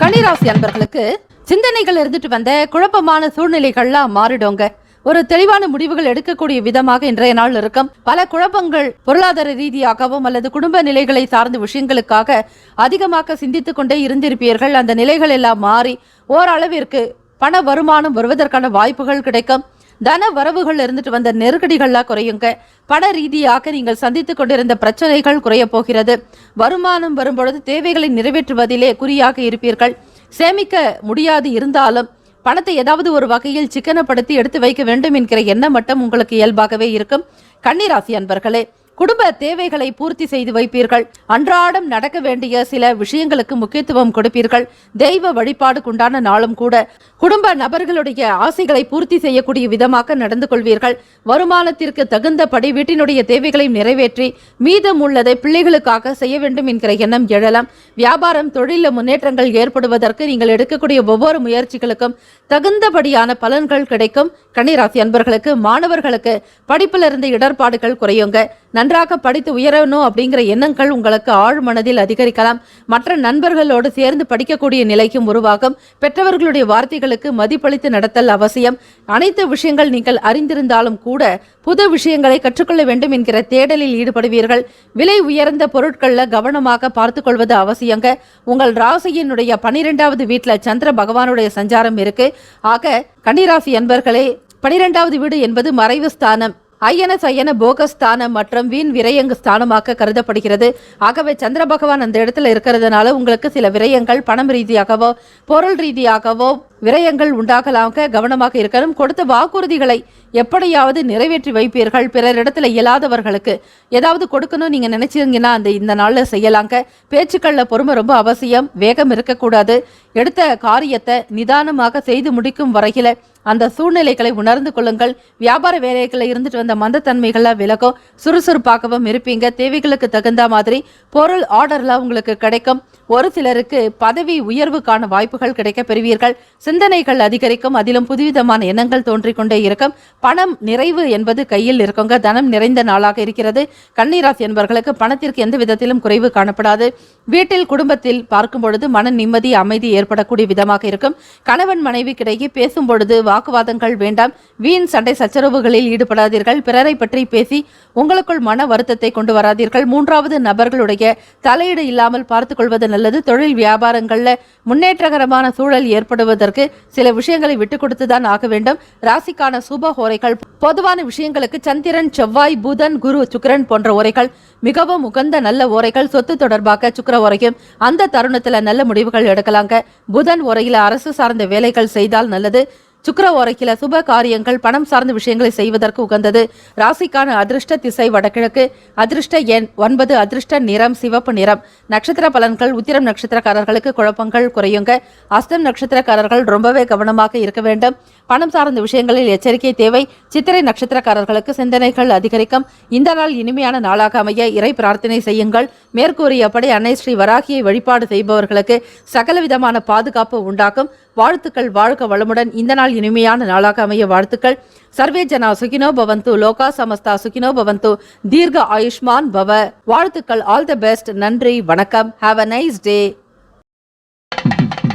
கன்னிராசி அன்பர்களுக்கு சிந்தனைகள் இருந்துட்டு வந்த குழப்பமான சூழ்நிலைகள்லாம் மாறிடுங்க. ஒரு தெளிவான முடிவுகள் எடுக்கக்கூடிய விதமாக இன்றைய நாள் இருக்கும். பல குழப்பங்கள் பொருளாதார ரீதியாகவும் அல்லது குடும்ப நிலைகளை சார்ந்த விஷயங்களுக்காக அதிகமாக சிந்தித்துக் கொண்டே இருந்திருப்பீர்கள். அந்த நிலைகள் எல்லாம் மாறி ஓரளவிற்கு பண வருமானம் வருவதற்கான வாய்ப்புகள் கிடைக்கும். தன வரவுகள் இருந்துட்டு வந்த நெருக்கடிகள்லாம் குறையுங்க. பண ரீதியாக நீங்கள் சந்தித்துக் கொண்டிருந்த பிரச்சனைகள் குறைய போகிறது. வருமானம் வரும்பொழுது தேவைகளை நிறைவேற்றுவதிலே குறியாக இருப்பீர்கள். சேமிக்க முடியாது இருந்தாலும் பணத்தை ஏதாவது ஒரு வகையில் சிக்கனப்படுத்தி எடுத்து வைக்க வேண்டும் என்கிற எண்ணம் மட்டும் உங்களுக்கு இயல்பாகவே இருக்கும். கன்னிராசி அன்பர்களே, குடும்ப தேவைகளை பூர்த்தி செய்து வைப்பீர்கள். அன்றாடம் நடக்க வேண்டிய சில விஷயங்களுக்கு முக்கியத்துவம் கொடுப்பீர்கள். தெய்வ வழிபாடுக்குண்டான நாளும் கூட. குடும்ப நபர்களுடைய ஆசைகளை பூர்த்தி செய்யக்கூடிய விதமாக நடந்து கொள்வீர்கள். வருமானத்திற்கு தகுந்தபடி வீட்டினுடைய தேவைகளை நிறைவேற்றி மீதம் உள்ளதை பிள்ளைகளுக்காக செய்ய வேண்டும் என்கிற எண்ணம் எழலாம். வியாபாரம், தொழில முன்னேற்றங்கள் ஏற்படுவதற்கு நீங்கள் எடுக்கக்கூடிய ஒவ்வொரு முயற்சிகளுக்கும் தகுந்தபடியான பலன்கள் கிடைக்கும். கன்னிராசி அன்பர்களுக்கு, மாணவர்களுக்கு படிப்பிலிருந்து இடர்பாடுகள் குறையுங்க. நன்றாக படித்து உயரணும் அப்படிங்கிற எண்ணங்கள் உங்களுக்கு ஆழ் மனதில் அதிகரிக்கலாம். மற்ற நண்பர்களோடு சேர்ந்து படிக்கக்கூடிய நிலைக்கும் உருவாகும். பெற்றவர்களுடைய வார்த்தைகளுக்கு மதிப்பளித்து நடத்தல் அவசியம். அனைத்து விஷயங்கள் நீங்கள் அறிந்திருந்தாலும் கூட புது விஷயங்களை கற்றுக்கொள்ள வேண்டும் என்கிற தேடலில் ஈடுபடுவீர்கள். விலை உயர்ந்த பொருட்களில் கவனமாக பார்த்து கொள்வது அவசியங்க. உங்கள் ராசியினுடைய 12வது வீட்டில் சந்திர பகவானுடைய சஞ்சாரம் இருக்கு. ஆக கன்னிராசி என்பர்களே, 12வது வீடு என்பது மறைவு ஸ்தானம், ஐயன சயன போகஸ்தானம் மற்றும் வீண் விரயங்க ஸ்தானமாக கருதப்படுகிறது. ஆகவே சந்திர பகவான் அந்த இடத்துல இருக்கிறதுனால உங்களுக்கு சில விரயங்கள் பணம் ரீதியாகவோ பொருள் ரீதியாகவோ விரயங்கள் உண்டாகலாக கவனமாக இருக்கணும். கொடுத்த வாக்குறுதிகளை எப்படியாவது நிறைவேற்றி வைப்பீர்கள். பிறரிடத்துல இயலாதவர்களுக்கு ஏதாவது கொடுக்கணும் நீங்க நினைச்சீங்கன்னா இந்த நாள்ல செய்யலாங்க. பேச்சுக்கள்ல பொறுமை ரொம்ப அவசியம். வேகம் இருக்கக்கூடாது. எடுத்த காரியத்தை நிதானமாக செய்து முடிக்கும் வரையில அந்த சூழ்நிலைகளை உணர்ந்து கொள்ளுங்கள். வியாபார வேலைகளில் இருந்துட்டு வந்த மந்தத்தன்மைகள்லாம் விலகும். சுறுசுறுப்பாகவும் இருப்பீங்க. தேவைகளுக்கு தகுந்த மாதிரி பொருள் ஆர்டர்லாம் உங்களுக்கு கிடைக்கும். ஒரு சிலருக்கு பதவி உயர்வுக்கான வாய்ப்புகள் கிடைக்க பெறுவீர்கள். சிந்தனைகள் அதிகரிக்கும். அதிலும் புதுவிதமான எண்ணங்கள் தோன்றிக் கொண்டே இருக்கும். பணம் நிறைவு என்பது கையில் இருக்குங்க. தனம் நிறைந்த நாளாக இருக்கிறது. கன்னிராசி என்பவர்களுக்கு பணத்திற்கு எந்த விதத்திலும் குறைவு காணப்படாது. வீட்டில் குடும்பத்தில் பார்க்கும் பொழுது மன நிம்மதி அமைதி ஏற்படக்கூடிய விதமாக இருக்கும். கணவன் மனைவிக்கிடையே பேசும் பொழுது வாக்குவாதங்கள் வேண்டாம். வீண் சண்டை சச்சரவுகளில் ஈடுபடாதீர்கள். பிறரை பற்றி பேசி உங்களுக்குள் மன வருத்தத்தை கொண்டு வராதீர்கள். மூன்றாவது நபர்களுடைய தலையீடு இல்லாமல் பார்த்துக் கொள்வது நல்லது. தொழில் வியாபாரங்கள்ல முன்னேற்றகரமான சூழல் ஏற்படுவதற்கு சில விஷயங்களை விட்டுக் கொடுத்துதான் ஆக வேண்டும். ராசிக்கான சுப ஓரைகள் பொதுவான விஷயங்களுக்கு சந்திரன், செவ்வாய், புதன், குரு, சுக்கிரன் போன்ற ஓரைகள் மிகவும் உகந்த நல்ல ஓரைகள். சொத்து தொடர்பாக சுக்கிர ஓரையும் அந்த தருணத்துல நல்ல முடிவுகள் எடுக்கலாங்க. புதன் ஓரையில அரசு சார்ந்த வேலைகள் செய்தால் நல்லது. சுக்கிர ஓரைக்கில சுப காரியங்கள் பணம் சார்ந்த விஷயங்களை செய்வதற்கு உகந்தது. ராசிக்கான அதிர்ஷ்ட திசை வடகிழக்கு. அதிர்ஷ்ட எண் 9. அதிர்ஷ்ட நிறம் சிவப்பு நிறம். நட்சத்திர பலன்கள் உத்திரம் நட்சத்திரக்காரர்களுக்கு குழப்பங்கள் குறையுங்க. அஸ்தம் நட்சத்திரக்காரர்கள் ரொம்பவே கவனமாக இருக்க வேண்டும். பணம் சார்ந்த விஷயங்களில் எச்சரிக்கை தேவை. சித்திரை நட்சத்திரக்காரர்களுக்கு சிந்தனைகள் அதிகரிக்கும். இந்த நாள் இனிமையான நாளாக அமைய இறை பிரார்த்தனை செய்யுங்கள். மேற்கூறியபடி அன்னை ஸ்ரீ வராகியை வழிபாடு செய்பவர்களுக்கு சகலவிதமான பாதுகாப்பு உண்டாகும். வாழ்த்துக்கள். வாழ்க வளமுடன். இந்த நாள் இனிமையான நாளாக அமைய வாழ்த்துக்கள். சர்வே ஜனா சுகினோ பவந்து. லோகா சமஸ்தா சுகினோ பவந்து. தீர்க்க ஆயுஷ்மான் பவ. வாழ்த்துக்கள். All the best. நன்றி, வணக்கம். ஹாவ் அ நைஸ் டே.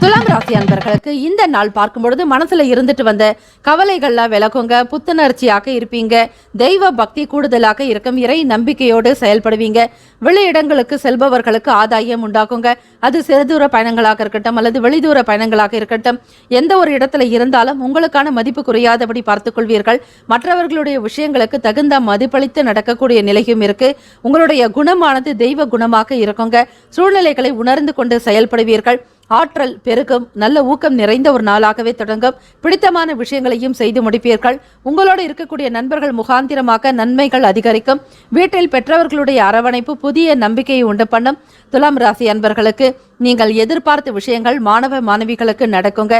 துலாம் ராசி அன்பர்களுக்கு இந்த நாள் பார்க்கும் பொழுது மனசுல இருந்துட்டு வந்த கவலைகள்லாம் விலகுங்க. புத்துணர்ச்சியாக இருப்பீங்க. தெய்வ பக்தி கூடுதலாக இருக்கும். இறை நம்பிக்கையோடு செயல்படுவீங்க. வெளியிடங்களுக்கு செல்பவர்களுக்கு ஆதாயம் உண்டாகுங்க. அது சிறுதூர பயணங்களாக இருக்கட்டும் அல்லது வெளிதூர பயணங்களாக இருக்கட்டும், எந்த ஒரு இடத்துல இருந்தாலும் உங்களுக்கான மதிப்பு குறையாதபடி பார்த்துக் கொள்வீர்கள். மற்றவர்களுடைய விஷயங்களுக்கு தகுந்த மதிப்பளித்து நடக்கக்கூடிய நிலையும் இருக்கு. உங்களுடைய குணமானது தெய்வ குணமாக இருக்குங்க. சூழ்நிலைகளை உணர்ந்து கொண்டு செயல்படுவீர்கள். ஆற்றல் பெருகும். நல்ல ஊக்கம் நிறைந்த ஒரு நாளாகவே தொடங்கும். பிடித்தமான விஷயங்களையும் செய்து முடிப்பீர்கள். உங்களோடு இருக்கக்கூடிய நண்பர்கள் முகாந்திரமாக நன்மைகள் அதிகரிக்கும். வீட்டில் பெற்றவர்களுடைய அரவணைப்பு புதிய நம்பிக்கையை உண்டு பண்ணும். துலாம் ராசி அன்பர்களுக்கு நீங்கள் எதிர்பார்த்த விஷயங்கள் மாணவ மாணவிகளுக்கு நடக்குங்க.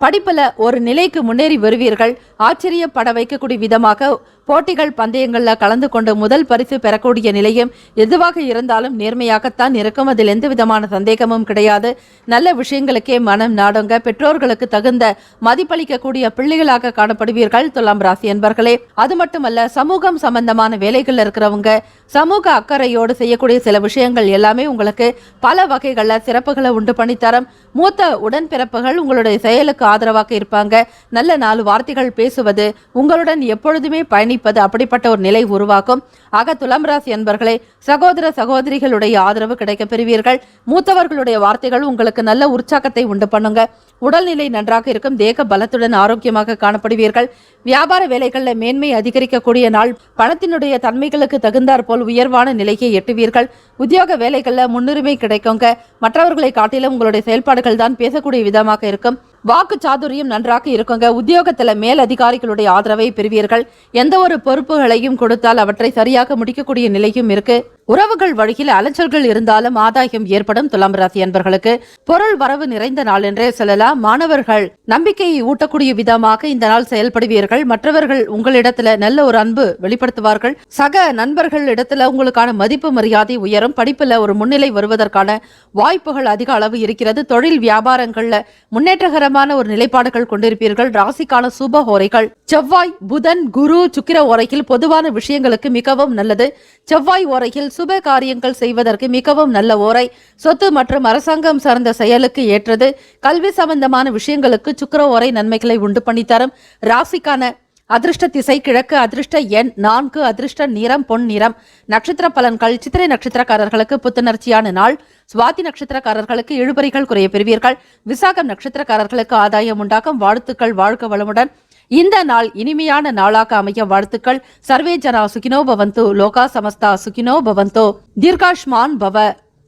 படிப்புல ஒரு நிலைக்கு முன்னேறி வருவீர்கள். ஆச்சரியப்பட வைக்கக்கூடிய விதமாக போட்டிகள் பந்தயங்கள்ல கலந்து கொண்டு முதல் பரிசு பெறக்கூடிய நிலையும் எதுவாக இருந்தாலும் நேர்மையாகத்தான் இருக்கும். அதில் எந்த விதமான சந்தேகமும் கிடையாது. நல்ல விஷயங்களுக்கே மனம் நாடுங்க. பெற்றோர்களுக்கு தகுந்த மதிப்பளிக்கக்கூடிய பிள்ளைகளாக காணப்படுவீர்கள் துலாம் ராசி என்பர்களே. அது மட்டுமல்ல, சமூகம் சம்பந்தமான வேலைகள் இருக்கிறவங்க சமூக அக்கறையோடு செய்யக்கூடிய சில விஷயங்கள் எல்லாமே உங்களுக்கு பல வகைகள்ல சிறப்புகளை உண்டு பண்ணித்தரும். மூத்த உடன்பிறப்புகள் உங்களுடைய செயலுக்கு ஆதரவாக இருப்பாங்க. நல்ல 4 வார்த்தைகள் பேசுவது, உங்களுடன் எப்பொழுதுமே பயணிப்பது, அப்படிப்பட்ட ஒரு நிலை உருவாக்கும். ஆக துலாம் ராசி அன்பர்களே, சகோதர சகோதரிகளுடைய ஆதரவு கிடைக்க பெறுவீர்கள். மூத்தவர்களுடைய வார்த்தைகள் உங்களுக்கு நல்ல உற்சாகத்தை உண்டு பண்ணுங்க. உடல்நிலை நன்றாக இருக்கும். தேக பலத்துடன் ஆரோக்கியமாக காணப்படுவீர்கள். வியாபார வேலைகளில் மேன்மை அதிகரிக்கக்கூடிய நாள். பணத்தினுடைய தன்மைகளுக்கு தகுந்தாற் போல் உயர்வான நிலையை எட்டுவீர்கள். உத்தியோக வேலைகளில் முன்னுரிமை கிடைக்குங்க. மற்றவர்களை காட்டிலும் உங்களுடைய செயல்பாடுகள் தான் பேசக்கூடிய விதமாக இருக்கும். வாக்கு சாதுரியம் நன்றாக இருக்குங்க. உத்தியோகத்துல மேல் அதிகாரிகளுடைய ஆதரவை பெறுவீர்கள். எந்த ஒரு பொறுப்புகளையும் கொடுத்தால் அவற்றை சரியாக முடிக்கக்கூடிய நிலையும் இருக்கு. உறவுகள் வழியில் அலைச்சல்கள் இருந்தாலும் ஆதாயம் ஏற்படும். துலாம் ராசி அன்பர்களுக்கு பொருள் வரவு நிறைந்த நாள் என்றே சொல்லலாம். மாணவர்கள் நம்பிக்கையை ஊட்டக்கூடிய விதமாக இந்த நாள் செயல்படுவீர்கள். மற்றவர்கள் உங்களிடத்துல நல்ல ஒரு அன்பு வெளிப்படுத்துவார்கள். சக நண்பர்கள் இடத்துல உங்களுக்கான மதிப்பு மரியாதை உயரும். படிப்புல ஒரு முன்னிலை வருவதற்கான வாய்ப்புகள் அதிக அளவு இருக்கிறது. தொழில் வியாபாரங்கள்ல முன்னேற்றகரமான ஒரு நிலைப்பாடுகள் கொண்டிருப்பீர்கள். ராசிக்கான சுப ஓரைகள் செவ்வாய், புதன், குரு, சுக்கிர ஓரையில் பொதுவான விஷயங்களுக்கு மிகவும் நல்லது. செவ்வாய் ஓரையில் சுப காரியங்கள் செய்வதற்கு மிகவும் நல்ல ஓரை. சொத்து மற்றும் அரசாங்கம் சார்ந்த செயலுக்கு ஏற்றது. கல்வி சம்பந்தமான விஷயங்களுக்கு சுக்கிர ஓரை நன்மைகளை உண்டு பண்ணித்தரும். ராசிக்கான அதிர்ஷ்ட திசை கிழக்கு. அதிர்ஷ்ட எண் 4. அதிர்ஷ்ட நிறம் பொன் நிறம். நட்சத்திர பலன்கள் சித்திரை நட்சத்திரக்காரர்களுக்கு புத்துணர்ச்சியான நாள். சுவாதி நட்சத்திரக்காரர்களுக்கு இழுபறிகள் குறைய பெறுவீர்கள். விசாகம் நட்சத்திரக்காரர்களுக்கு ஆதாயம் உண்டாகும். வாழ்த்துக்கள். வாழ்க வளமுடன். இந்த நாள் இனிமையான நாளாக அமைய வாழ்த்துக்கள். சர்வே ஜனா சுகினோ பவந்து. லோகா சமஸ்தா சுகினோ பவந்தோ. தீர்காஷ்மான் பவ.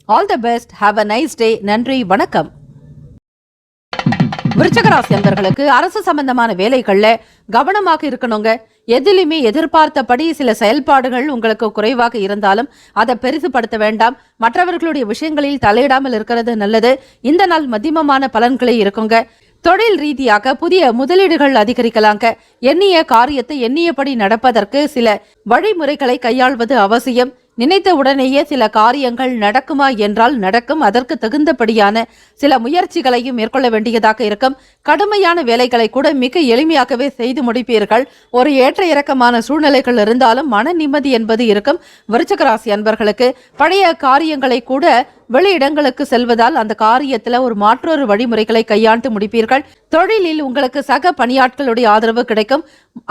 All the best. Have a nice டே. நன்றி, வணக்கம். விருச்சிக ராசி அன்பர்களுக்கு அரசு சம்பந்தமான வேலைகள்ல கவனமாக இருக்கணுங்க. எதிலுமே எதிர்பார்த்தபடி சில செயல்பாடுகள் உங்களுக்கு குறைவாக இருந்தாலும் அதை பெரிதுபடுத்த வேண்டாம். மற்றவர்களுடைய விஷயங்களில் தலையிடாமல் இருக்கிறது நல்லது. இந்த நாள் மத்தியமமான பலன்களே இருக்குங்க. தொழில் ரீதியாக புதிய முதலீடுகள் அதிகரிக்கலாங்க. எண்ணிய காரியத்தை எண்ணியபடி நடப்பதற்கு சில வழிமுறைகளை கையாள்வது அவசியம். நினைத்த உடனேயே சில காரியங்கள் நடக்குமா என்றால் நடக்கும். அதற்கு தகுந்தபடியான சில முயற்சிகளையும் மேற்கொள்ள வேண்டியதாக இருக்கும். கடுமையான வேலைகளை கூட மிக எளிமையாகவே செய்து முடிப்பீர்கள். ஒரு ஏற்ற இறக்கமான சூழ்நிலைகள் இருந்தாலும் மன நிம்மதி என்பது இருக்கும். விருச்சிக ராசி அன்பர்களுக்கு பழைய காரியங்களை கூட வெளியிடங்களுக்கு செல்வதால் அந்த காரியத்துல ஒரு மாற்றொரு வழிமுறைகளை கையாண்டு முடிப்பீர்கள். தொழிலில் உங்களுக்கு சக பணியாட்களுடைய ஆதரவு கிடைக்கும்.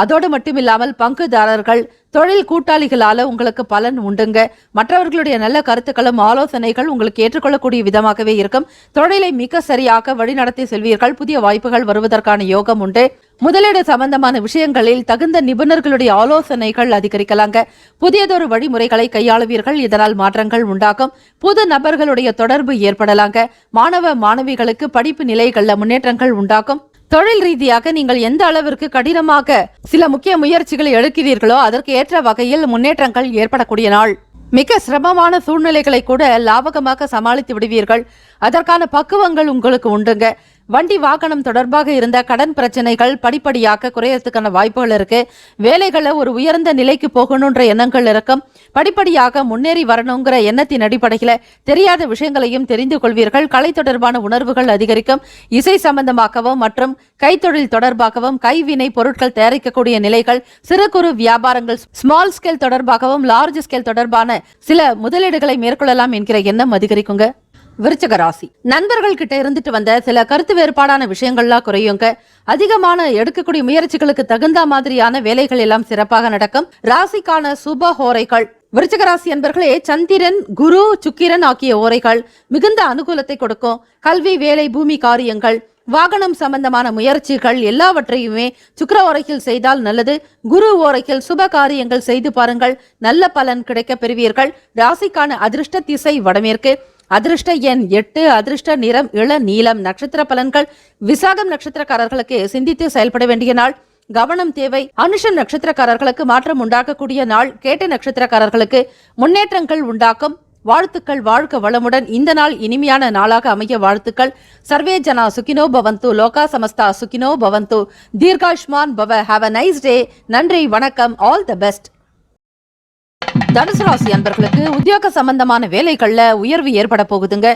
அதோடு மட்டுமில்லாமல் பங்குதாரர்கள் தொழில் கூட்டாளிகளால உங்களுக்கு பலன் உண்டுங்க. மற்றவர்களுடைய நல்ல கருத்துக்களும் ஆலோசனைகள் உங்களுக்கு ஏற்றுக்கொள்ளக்கூடிய விதமாகவே இருக்கும். தொழிலை மிக சரியாக வழிநடத்தி செல்வீர்கள். புதிய வாய்ப்புகள் வருவதற்கான யோகம் உண்டு. முதலீடு சம்பந்தமான விஷயங்களில் தகுந்த நிபுணர்களுடைய ஆலோசனைகள் அதிகரிக்கலாங்க. புதியதொரு வழிமுறைகளை கையாளுவீர்கள். இதனால் மாற்றங்கள் உண்டாகும். புது நபர்களுடைய தொடர்பு ஏற்படலாங்க. மாணவ மாணவிகளுக்கு படிப்பு நிலைகள்ல முன்னேற்றங்கள் உண்டாகும். தொழில் ரீதியாக நீங்கள் எந்த அளவிற்கு கடினமாக சில முக்கிய முயற்சிகளை எடுக்கிறீர்களோ அதற்கு ஏற்ற வகையில் முன்னேற்றங்கள் ஏற்படக்கூடிய நாள். மிக சிரமமான சூழ்நிலைகளை கூட லாபகமாக சமாளித்து விடுவீர்கள். அதற்கான பக்குவங்கள் உங்களுக்கு உண்டுங்க. வண்டி வாகனம் தொடர்பாக இருந்த கடன் பிரச்சனைகள் படிப்படியாக குறையறதுக்கான வாய்ப்புகள் இருக்கு. வேலைகளை ஒரு உயர்ந்த நிலைக்கு போகணுன்ற எண்ணங்கள் இருக்கும். படிப்படியாக முன்னேறி வரணுங்கிற எண்ணத்தின் அடிப்படையில தெரியாத விஷயங்களையும் தெரிந்து கொள்வீர்கள். கலை தொடர்பான உணர்வுகள் அதிகரிக்கும். இசை சம்பந்தமாகவும் மற்றும் கைத்தொழில் தொடர்பாகவும் கைவினை பொருட்கள் தயாரிக்கக்கூடிய நிலைகள், சிறு குறு வியாபாரங்கள், ஸ்மால் ஸ்கேல் தொடர்பாகவும் லார்ஜ் ஸ்கேல் தொடர்பான சில முதலீடுகளை மேற்கொள்ளலாம் என்கிற எண்ணம் அதிகரிக்குங்க. விருச்சிக ராசி நண்பர்கள் கிட்ட இருந்துட்டு வந்த சில கருத்து வேறுபாடான விஷயங்கள்லாம் குறையுங்க. அதிகமான எடுக்கக்கூடிய முயற்சிகளுக்கு தகுந்த மாதிரியான வேலைகள் எல்லாம் சிறப்பாக நடக்கும். ராசிக்கான சுப ஹோரைகள் விருச்சிக ராசி என்பர்களே சந்திரன், குரு, சுக்கிரன் ஆகிய ஓரைகள் மிகுந்த அனுகூலத்தை கொடுக்கும். கல்வி, வேலை, பூமி காரியங்கள், வாகனம் சம்பந்தமான முயற்சிகள் எல்லாவற்றையுமே சுக்கிர ஓரையில் செய்தால் நல்லது. குரு ஓரையில் சுப காரியங்கள் செய்து பாருங்கள். நல்ல பலன் கிடைக்க பெறுவீர்கள். ராசிக்கான அதிர்ஷ்ட திசை வடமேற்கு. அதிர்ஷ்ட எண் 8. அதிர்ஷ்ட நிறம் இள நீலம். நட்சத்திர பலன்கள் விசாகம் நட்சத்திரக்காரர்களுக்கு சிந்தித்து செயல்பட வேண்டிய நாள். கவனம் தேவை. அனுஷம் நட்சத்திரக்காரர்களுக்கு மாற்றம் உண்டாக்கக்கூடிய நாள். கேட்ட நட்சத்திரக்காரர்களுக்கு முன்னேற்றங்கள் உண்டாக்கும். வாழ்த்துக்கள். வாழ்க வளமுடன். இந்த நாள் இனிமையான நாளாக அமைய வாழ்த்துக்கள். சர்வே ஜனா சுகினோ பவந்து. லோகா சமஸ்தா சுகினோ பவந்து. தீர்காயுஷ்மான் பவ. ஹாவ் அ நைஸ் டே. நன்றி, வணக்கம். All the best. தனுசு ராசி அன்பர்களுக்கு உத்தியோக சம்பந்தமான வேலைகள்ல உயர்வு ஏற்பட போகுதுங்க.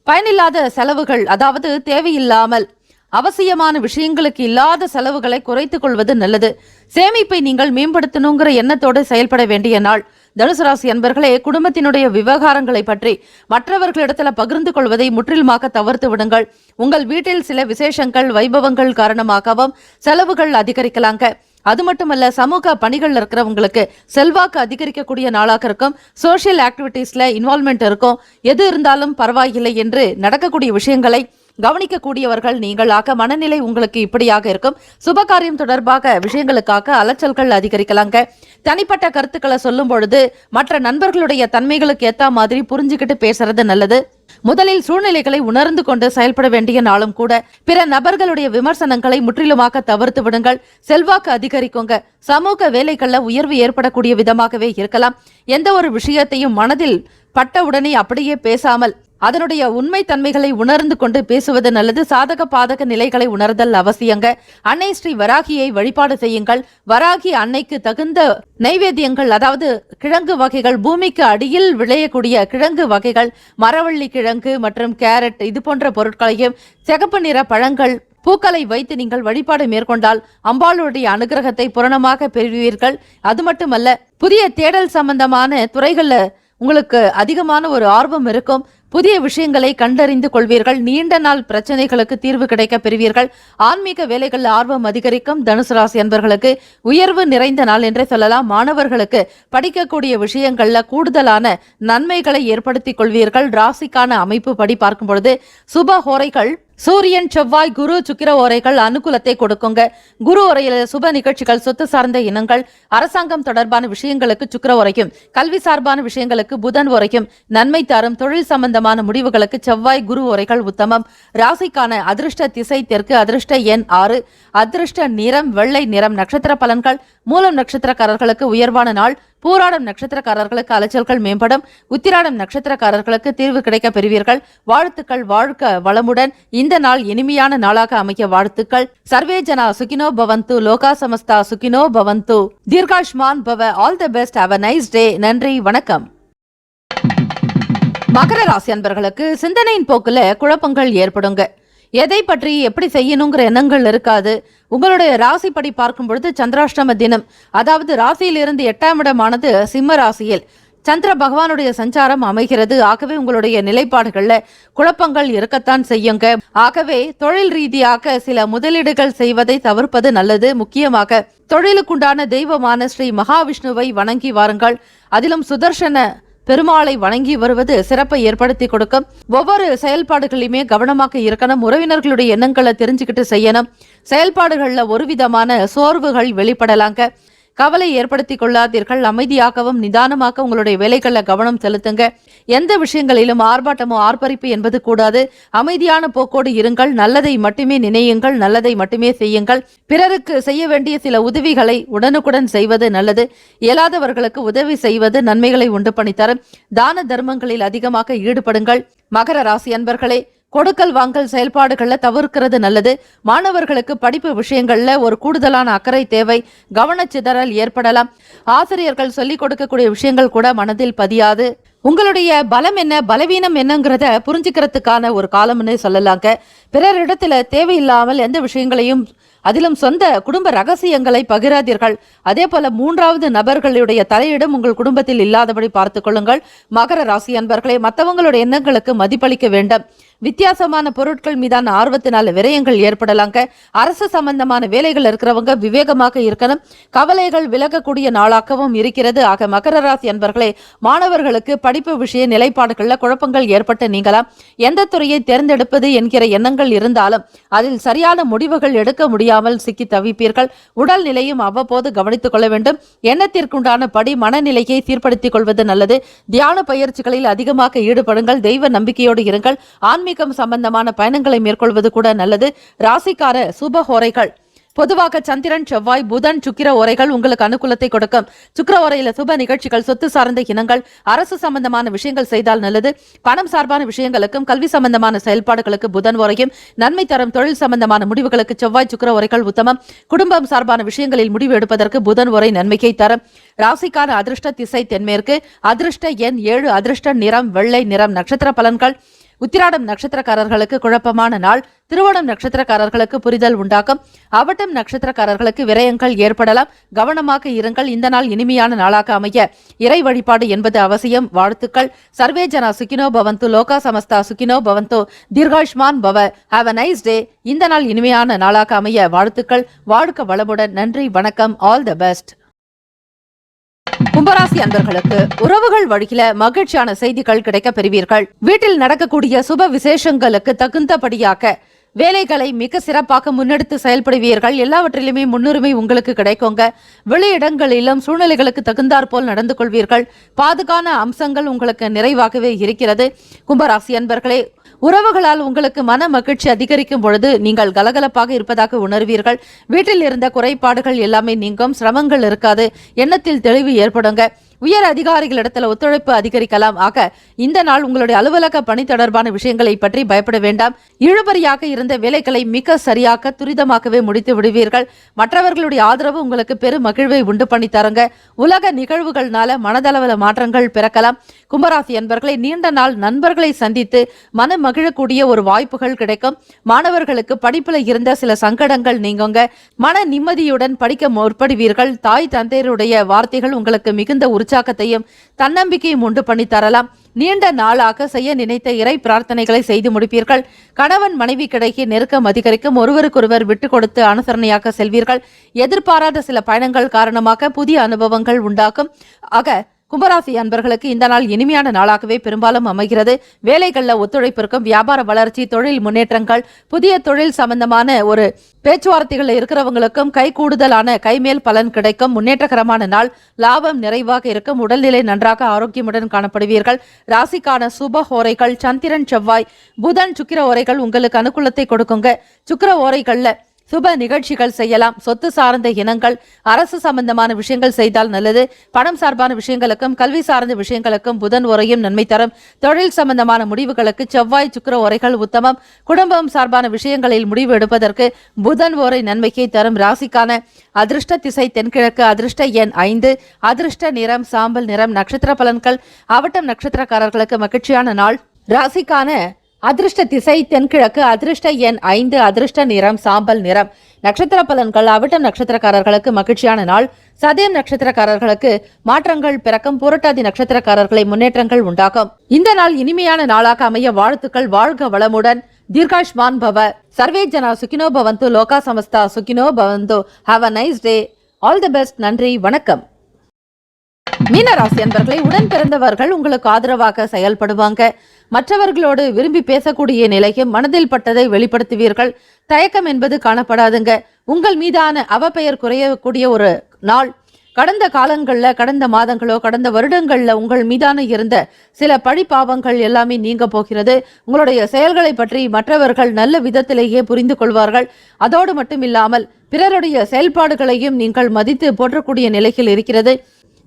பயனில்லாத செலவுகள், அதாவது தேவையில்லாமல் அவசியமான விஷயங்களுக்கு இல்லாத செலவுகளை குறைத்துக் கொள்வது நல்லது. சேமிப்பை நீங்கள் மேம்படுத்தணுங்கிற எண்ணத்தோடு செயல்பட வேண்டிய நாள். தனுசு ராசி அன்பர்களே, குடும்பத்தினுடைய விவகாரங்களை பற்றி மற்றவர்களிடத்துல பகிர்ந்து கொள்வதை முற்றிலுமாக தவிர்த்து விடுங்கள். உங்கள் வீட்டில் சில விசேஷங்கள், வைபவங்கள் காரணமாகவும் செலவுகள் அதிகரிக்கலாங்க. அது மட்டுமல்ல, சமூக பணிகள் இருக்கிறவங்களுக்கு செல்வாக்கு அதிகரிக்கக்கூடிய நாளாக இருக்கும். சோசியல் ஆக்டிவிட்டீஸ்ல இன்வால்மெண்ட் இருக்கும். எது இருந்தாலும் பரவாயில்லை என்று நடக்கக்கூடிய விஷயங்களை கவனிக்கக்கூடியவர்கள் நீங்களாக. மனநிலை உங்களுக்கு இப்படியாக இருக்கும். சுபகாரியம் தொடர்பாக விஷயங்களுக்காக அலைச்சல்கள் அதிகரிக்கலாங்க. தனிப்பட்ட கருத்துக்களை சொல்லும் பொழுது மற்ற நண்பர்களுடைய தன்மைகளுக்கு ஏத்த மாதிரி புரிஞ்சுக்கிட்டு பேசுறது நல்லது. முதலில் சூழ்நிலைகளை உணர்ந்து கொண்டு செயல்பட வேண்டிய நாளும் கூட. பிற நபர்களுடைய விமர்சனங்களை முற்றிலுமாக தவிர்த்து விடுங்கள். செல்வாக்கு அதிகரிக்குங்க. சமூக வேலைகள்ல உயர்வு ஏற்படக்கூடிய விதமாகவே இருக்கலாம். எந்த ஒரு விஷயத்தையும் மனதில் பட்ட உடனே அப்படியே பேசாமல் அதனுடைய உண்மை தன்மைகளை உணர்ந்து கொண்டு பேசுவது நல்லது. சாதக பாதக நிலைகளை உணர்தல் அவசியங்க. அன்னை ஸ்ரீ வராகியை வழிபாடு செய்யுங்கள். வராகி அன்னைக்கு தகுந்த நைவேத்தியங்கள், அதாவது கிழங்கு வகைகள், பூமிக்கு அடியில் விளையக்கூடிய கிழங்கு வகைகள், மரவள்ளி கிழங்கு மற்றும் கேரட், இது போன்ற பொருட்களையும் சிகப்பு நிற பழங்கள், பூக்களை வைத்து நீங்கள் வழிபாடு மேற்கொண்டால் அம்பாளுடைய அனுகிரகத்தை பூரணமாக பெறுவீர்கள். அது மட்டுமல்ல, புதிய தேடல் சம்பந்தமான துறைகள்ல உங்களுக்கு அதிகமான ஒரு ஆர்வம் இருக்கும். புதிய விஷயங்களை கண்டறிந்து கொள்வீர்கள். நீண்ட நாள் பிரச்சனைகளுக்கு தீர்வு கிடைக்க பெறுவீர்கள். ஆன்மீக வேலைகள் ஆர்வம் அதிகரிக்கும். தனுசு ராசி அன்பர்களுக்கு உயர்வு நிறைந்த நாள் என்றே சொல்லலாம். மாணவர்களுக்கு படிக்கக்கூடிய விஷயங்கள்ல கூடுதலான நன்மைகளை ஏற்படுத்திக் கொள்வீர்கள். ராசிக்கான அமைப்பு படி பார்க்கும் பொழுது சுப ஹோரைகள் சூரியன், செவ்வாய், குரு, சுக்கிர ஓரைகள் அனுகூலத்தை கொடுக்குங்க. குரு ஓரையில சுப நிகழ்ச்சிகள், சொத்து சார்ந்த இனங்கள், அரசாங்கம் தொடர்பான விஷயங்களுக்கு சுக்கிர ஓரையும், கல்வி சார்பான விஷயங்களுக்கு புதன் ஓரையும், நன்மை தரும் தொழில் சம்பந்தமான முடிவுகளுக்கு செவ்வாய், குரு ஓரைகள் உத்தமம். ராசிக்கான அதிர்ஷ்ட திசை தெற்கு, அதிர்ஷ்ட எண் 6, அதிர்ஷ்ட நிறம் வெள்ளை நிறம். நட்சத்திர பலன்கள்: மூலம் நட்சத்திரக்காரர்களுக்கு உயர்வான நாள். பூராடம் நட்சத்திரக்காரர்களுக்கு அலைச்சல்கள் மேம்படும். உத்திராடம் நட்சத்திரக்காரர்களுக்கு தீர்வு கிடைக்க பெறுவீர்கள். வாழ்த்துக்கள். வாழ்க்க வளமுடன். இந்த நாள் இனிமையான நாளாக அமைக்க வாழ்த்துக்கள். சர்வே ஜனா சுகினோ பவந்து, லோகா சமஸ்தா சுகினோ பவந்து, தீர்காஷ்மான் பவ. All the best. Have a nice day. நன்றி, வணக்கம். மகர ராசி அன்பர்களுக்கு சிந்தனையின் போக்குல குழப்பங்கள் ஏற்படுங்க. எதை பற்றி எப்படி செய்யணுங்கிற எண்ணங்கள் இருக்காது. உங்களுடைய ராசிப்படி பார்க்கும் பொழுது சந்திராஷ்டம தினம், அதாவது ராசியிலிருந்து 8ஆம் இடமானது சிம்ம ராசியில் சந்திர பகவானுடைய சஞ்சாரம் அமைகிறது. ஆகவே உங்களுடைய நிலைப்பாடுகள்ல குழப்பங்கள் இருக்கத்தான் செய்யுங்க. ஆகவே தொழில் ரீதியாக சில முதலீடுகள் செய்வதை தவிர்ப்பது நல்லது. முக்கியமாக தொழிலுக்குண்டான தெய்வமான ஸ்ரீ மகாவிஷ்ணுவை வணங்கி வாருங்கள். அதிலும் சுதர்சன பெருமாளை வணங்கி வருவது சிறப்பை ஏற்படுத்தி கொடுக்கும். ஒவ்வொரு செயல்பாடுகளையுமே கவனமாக இருக்கணும். உறவினர்களுடைய எண்ணங்களை தெரிஞ்சுக்கிட்டு செய்யணும். செயல்பாடுகள்ல ஒரு விதமான சோர்வுகள் வெளிப்படலாங்க. கவலை ஏற்படுத்திக் கொள்ளாதீர்கள். அமைதியாகவும் நிதானமாக உங்களுடைய வேலைகளில் கவனம் செலுத்துங்க. எந்த விஷயங்களிலும் ஆர்ப்பாட்டமோ ஆர்ப்பரிப்பு என்பது கூடாது. அமைதியான போக்கோடு இருங்கள். நல்லதை மட்டுமே நினையுங்கள். நல்லதை மட்டுமே செய்யுங்கள். பிறருக்கு செய்ய வேண்டிய சில உதவிகளை உடனுக்குடன் செய்வது நல்லது. இயலாதவர்களுக்கு உதவி செய்வது நன்மைகளை உண்டு பண்ணி தரும். தான தர்மங்களில் அதிகமாக ஈடுபடுங்கள். மகர ராசி அன்பர்களே, கொடுக்கல் வாங்கல் செயல்பாடுகள்ல தவிர்க்கிறது நல்லது. மாணவர்களுக்கு படிப்பு விஷயங்கள்ல ஒரு கூடுதலான அக்கறை தேவை. கவனச்சிதறல் ஏற்படலாம். ஆசிரியர்கள் சொல்லிக் கொடுக்கக்கூடிய விஷயங்கள் கூட மனதில் பதியாது. உங்களுடைய பலம் என்ன, பலவீனம் என்னங்கிறத புரிஞ்சுக்கிறதுக்கான ஒரு காலம்னு சொல்லலாங்க. பிறரிடத்துல தேவையில்லாமல் எந்த விஷயங்களையும், அதிலும் சொந்த குடும்ப ரகசியங்களை பகிராதீர்கள். அதே போல 3வது நபர்களுடைய தலையிடம் உங்கள் குடும்பத்தில் இல்லாதபடி பார்த்துக் கொள்ளுங்கள். மகர ராசி அன்பர்களே, மற்றவங்களுடைய எண்ணங்களுக்கு மதிப்பளிக்க வேண்டும். வித்தியாசமான பொருட்கள் மீதான ஆர்வத்தினால விரயங்கள் ஏற்படலாங்க. அரசு சம்பந்தமான வேலைகள் இருக்கிறவங்க விவேகமாக இருக்கணும். கவலைகள் விலகக்கூடிய நாளாகவும் இருக்கிறது. ஆக மகர ராசி அன்பர்களே, மாணவர்களுக்கு படிப்பு விஷய நிலைப்பாடுகள்ல குழப்பங்கள் ஏற்பட்டு நீங்களாம். எந்த துறையை தேர்ந்தெடுப்பது என்கிற எண்ணங்கள் இருந்தாலும் அதில் சரியான முடிவுகள் எடுக்க முடியாமல் சிக்கி தவிப்பீர்கள். உடல் நிலையும் அவ்வப்போது கவனித்துக் கொள்ள வேண்டும். எண்ணத்திற்குண்டான படி மனநிலையை சீர்படுத்திக் கொள்வது நல்லது. தியான பயிற்சிகளில் அதிகமாக ஈடுபடுங்கள். தெய்வ நம்பிக்கையோடு இருங்கள். ஆன்மீகம் சம்பந்தமான பயணங்களை மேற்கொள்வது கூட நல்லது. ராசிக்கார சுபஹோரைகள்: பொதுவாக சந்திரன், செவ்வாய், புதன், சுக்கிர ஓரைகள் உங்களுக்கு அனுகூலத்தை கொடுக்கும். சுக்கிர ஓரையில சுப நிகழ்ச்சிகள், சொத்து சார்ந்த இனங்கள், அரசு சம்பந்தமான விஷயங்கள் செய்தால் நல்லது. பணம் சார்பான விஷயங்களுக்கும் கல்வி சம்பந்தமான செயல்பாடுகளுக்கு புதன் ஓரையும், நன்மை தரும் தொழில் சம்பந்தமான முடிவுகளுக்கு செவ்வாய், சுக்கிர ஓரைகள் உத்தமம். குடும்பம் சார்பான விஷயங்களில் முடிவு எடுப்பதற்கு புதன் ஓரை நன்மையை தரும். ராசிக்கான அதிர்ஷ்ட திசை தென்மேற்கு, அதிர்ஷ்ட எண் 7, அதிர்ஷ்ட நிறம் வெள்ளை நிறம். நட்சத்திர பலன்கள்: உத்திராடம் நட்சத்திரக்காரர்களுக்கு குழப்பமான நாள். திருவோணம் நட்சத்திரக்காரர்களுக்கு புரிதல் உண்டாக்கும். அவட்டம் நட்சத்திரக்காரர்களுக்கு விரயங்கள் ஏற்படலாம். கவனமாக இருங்கள். இந்த நாள் இனிமையான நாளாக அமைய இறை வழிபாடு என்பது அவசியம். வாழ்த்துக்கள். சர்வே ஜனா சுகினோ பவந்து, லோகா சமஸ்தா சுகினோ பவந்து, தீர்காஷ்மான் பவ. Have a nice day. இந்த நாள் இனிமையான நாளாக அமைய வாழ்த்துக்கள். வாழ்க வளமுடன். நன்றி, வணக்கம். All the best. கும்பராசி அன்பர்களுக்கு உறவுகள் வழியில மகிழ்ச்சியான செய்திகள் கிடைக்க பெறுவீர்கள். வீட்டில் நடக்கக்கூடிய சுப விசேஷங்களுக்கு தகுந்தபடியாக வேலைகளை மிக சிறப்பாக முன்னெடுத்து செயல்படுவீர்கள். எல்லாவற்றிலுமே முன்னுரிமை உங்களுக்கு கிடைக்குங்க. வெளியிடங்களிலும் சூழ்நிலைகளுக்கு தகுந்தாற் போல் நடந்து கொள்வீர்கள். பாதுகான அம்சங்கள் உங்களுக்கு நிறைவாகவே இருக்கிறது. கும்பராசி அன்பர்களே, உறவுகளால் உங்களுக்கு மன மகிழ்ச்சி அதிகரிக்கும் பொழுது நீங்கள் கலகலப்பாக இருப்பதாக உணர்வீர்கள். வீட்டில் இருந்த குறைபாடுகள் எல்லாமே நீங்கும். சிரமங்கள் இருக்காது. எண்ணத்தில் தெளிவு ஏற்படுங்க. உயர் அதிகாரிகளிடத்தில் ஒத்துழைப்பு அதிகரிக்கலாம். ஆக இந்த நாள் உங்களுடைய அலுவலக பணி தொடர்பான விஷயங்களை பற்றி பயப்பட வேண்டாம். இழுபறியாக இருந்த வேலைகளை மிக சரியாக துரிதமாகவே முடித்து விடுவீர்கள். மற்றவர்களுடைய ஆதரவு உங்களுக்கு பெரும் மகிழ்வை உண்டு பண்ணி தருங்க. உலக நிகழ்வுகள்னால மனதளவில் மாற்றங்கள் பிறக்கலாம். கும்பராசி என்பர்களை நீண்ட நாள் நண்பர்களை சந்தித்து மனம் மகிழக்கூடிய ஒரு வாய்ப்புகள் கிடைக்கும். மாணவர்களுக்கு படிப்புல இருந்த சில சங்கடங்கள் நீங்குங்க. மன நிம்மதியுடன் படிக்க முற்படுவீர்கள். தாய் தந்தையருடைய வார்த்தைகள் உங்களுக்கு மிகுந்த உற்சாகத்தையும் தன்னம்பிக்கையும் உண்டு பண்ணி தரலாம். நீண்ட நாளாக செய்ய நினைத்த இறை பிரார்த்தனைகளை செய்து முடிப்பீர்கள். கணவன் மனைவி கிடைக்க நெருக்கம் அதிகரிக்கும். ஒருவருக்கொருவர் விட்டு கொடுத்து அனுசரணையாக செல்வீர்கள். எதிர்பாராத சில பயணங்கள் காரணமாக புதிய அனுபவங்கள் உண்டாகும். ஆக கும்பராசி அன்பர்களுக்கு இந்த நாள் இனிமையான நாளாகவே பெரும்பாலும் அமைகிறது. வேலைகளில் ஒத்துழைப்பிற்கும், வியாபார வளர்ச்சி, தொழில் முன்னேற்றங்கள், புதிய தொழில் சம்பந்தமான ஒரு பேச்சுவார்த்தைகள் இருக்கிறவங்களுக்கும் கை கூடுதலான கைமேல் பலன் கிடைக்கும். முன்னேற்றகரமான நாள், லாபம் நிறைவாக இருக்கும். உடல்நிலை நன்றாக ஆரோக்கியமுடன் காணப்படுவீர்கள். ராசிக்கான சுப ஹோரைகள் சந்திரன், செவ்வாய், புதன், சுக்கிர ஓரைகள் உங்களுக்கு அனுகூலத்தை கொடுக்குங்க. சுக்கிர ஓரைகள்ல சுப நிகழ்ச்சிகள் செய்யலாம். சொத்து சார்ந்த இனங்கள், அரசு சம்பந்தமான விஷயங்கள் செய்தால் நல்லது. பணம் சார்பான விஷயங்களுக்கும் கல்வி சார்ந்த விஷயங்களுக்கும் புதன் உரையும் நன்மை தரும். தொழில் சம்பந்தமான முடிவுகளுக்கு செவ்வாய், சுக்கிர உரைகள் உத்தமம். குடும்பம் சார்பான விஷயங்களில் முடிவு எடுப்பதற்கு புதன் உரை நன்மையை தரும். ராசிக்கான அதிர்ஷ்ட திசை தென்கிழக்கு, அதிர்ஷ்ட எண் 5, அதிர்ஷ்ட நிறம் சாம்பல் நிறம். நட்சத்திர பலன்கள், அவிட்டம் நட்சத்திரக்காரர்களுக்கு மகிழ்ச்சியான நாள். ராசிக்கான அதிர்ஷ்ட திசை தென்கிழக்கு, அதிர்ஷ்ட எண் 5, அதிர்ஷ்ட நிறம் சாம்பல் நிறம். நட்சத்திர பலன்கள், அவிட்டம் நட்சத்திரக்காரர்களுக்கு மகிழ்ச்சியான நாள். சதயம் நட்சத்திரக்காரர்களுக்கு மாற்றங்கள் பிறக்கும். புரட்டாதி நட்சத்திரக்காரர்களை முன்னேற்றங்கள் உண்டாகும். இந்த நாள் இனிமையான நாளாக அமைய வாழ்த்துக்கள். வாழ்க வளமுடன். தீர்காஷ்மான் பவ. சர்வே ஜனா சுகினோ பவந்து. லோகா சமஸ்தா சுகினோ பவந்து. Have a nice day. All the best. நன்றி, வணக்கம். மீனராசி அன்பர்களை, உடன் பிறந்தவர்கள் உங்களுக்கு ஆதரவாக செயல்படுவாங்க. மற்றவர்களோடு விரும்பி பேசக்கூடிய நிலையும், மனதில் பட்டதை வெளிப்படுத்துவீர்கள். தயக்கம் என்பது காணப்படாதுங்க. உங்கள் மீதான அவப்பெயர் குறையக்கூடிய ஒரு நாள். கடந்த காலங்கள்ல, கடந்த மாதங்களோ கடந்த வருடங்கள்ல உங்கள் மீதான இருந்த சில பழி பாவங்கள் எல்லாமே நீங்க போகிறது. உங்களுடைய செயல்களை பற்றி மற்றவர்கள் நல்ல விதத்திலேயே புரிந்து கொள்வார்கள். அதோடு மட்டும் இல்லாமல் பிறருடைய செயல்பாடுகளையும் நீங்கள் மதித்து போற்றக்கூடிய நிலையில் இருக்கிறது.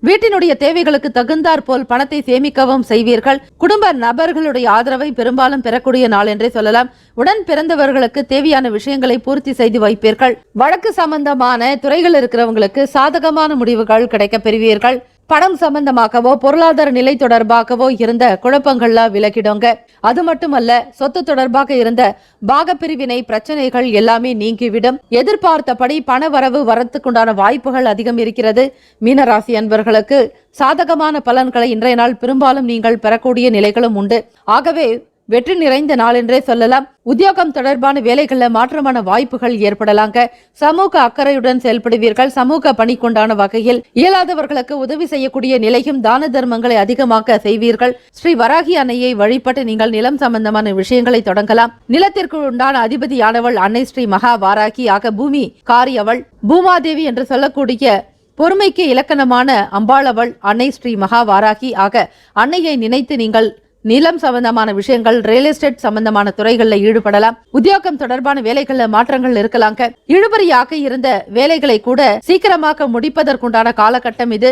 வீட்டினுடைய தேவைகளுக்கு தகுந்தாற் போல் பணத்தை சேமிக்கவும் செய்வீர்கள். குடும்ப நபர்களுடைய ஆதரவை பெரும்பாலும் பெறக்கூடிய நாள் என்றே சொல்லலாம். உடன் பிறந்தவர்களுக்கு தேவையான விஷயங்களை பூர்த்தி செய்து வைப்பீர்கள். வழக்கு சம்பந்தமான துறைகள் இருக்கிறவங்களுக்கு சாதகமான முடிவுகள் கிடைக்க பெறுவீர்கள். பணம் சம்பந்தமாகவோ பொருளாதார நிலை தொடர்பாகவோ இருந்த குழப்பங்கள்லாம் விலகிடுங்க. அது மட்டுமல்ல, சொத்து தொடர்பாக இருந்த பாகப்பிரிவினை பிரச்சனைகள் எல்லாமே நீங்கிவிடும். எதிர்பார்த்தபடி பண வரவு வரத்துக்குண்டான வாய்ப்புகள் அதிகம் இருக்கிறது. மீனராசி அன்பர்களுக்கு சாதகமான பலன்களை இன்றைய நாள் பெரும்பாலும் நீங்கள் பெறக்கூடிய நிலைகளும் உண்டு. ஆகவே வெற்றி நிறைந்த நாள் என்றே சொல்லலாம். உத்தியோகம் தொடர்பான வேலைகளில் மாற்றமான வாய்ப்புகள் ஏற்படலாங்க. சமூக அக்கறையுடன் செயல்படுவீர்கள். சமூக பணி கொண்டான வகையில் இயலாதவர்களுக்கு உதவி செய்யக்கூடிய நிலையும், தான தர்மங்களை அதிகமாக செய்வீர்கள். ஸ்ரீ வராகி அன்னையை வழிபட்டு நீங்கள் நிலம் சம்பந்தமான விஷயங்களை தொடங்கலாம். நிலத்திற்கு உண்டான அதிபதியானவள் அன்னை ஸ்ரீ மகா வாராகி ஆக பூமி காரியவள், பூமாதேவி என்று சொல்லக்கூடிய பொறுமைக்கு இலக்கணமான அம்பாளவள் அன்னை ஸ்ரீ மகா வாராகி ஆக அன்னையை நினைத்து நீங்கள் நிலம் சம்பந்தமான விஷயங்கள், ரியல் எஸ்டேட் சம்பந்தமான துறைகளில் ஈடுபடலாம். உத்தியோகம் தொடர்பான வேலைகளில் மாற்றங்கள் இருக்கலாங்க. இழுபறியாக இருந்த வேலைகளை கூட சீக்கிரமாக முடிப்பதற்குண்டான காலகட்டம் இது.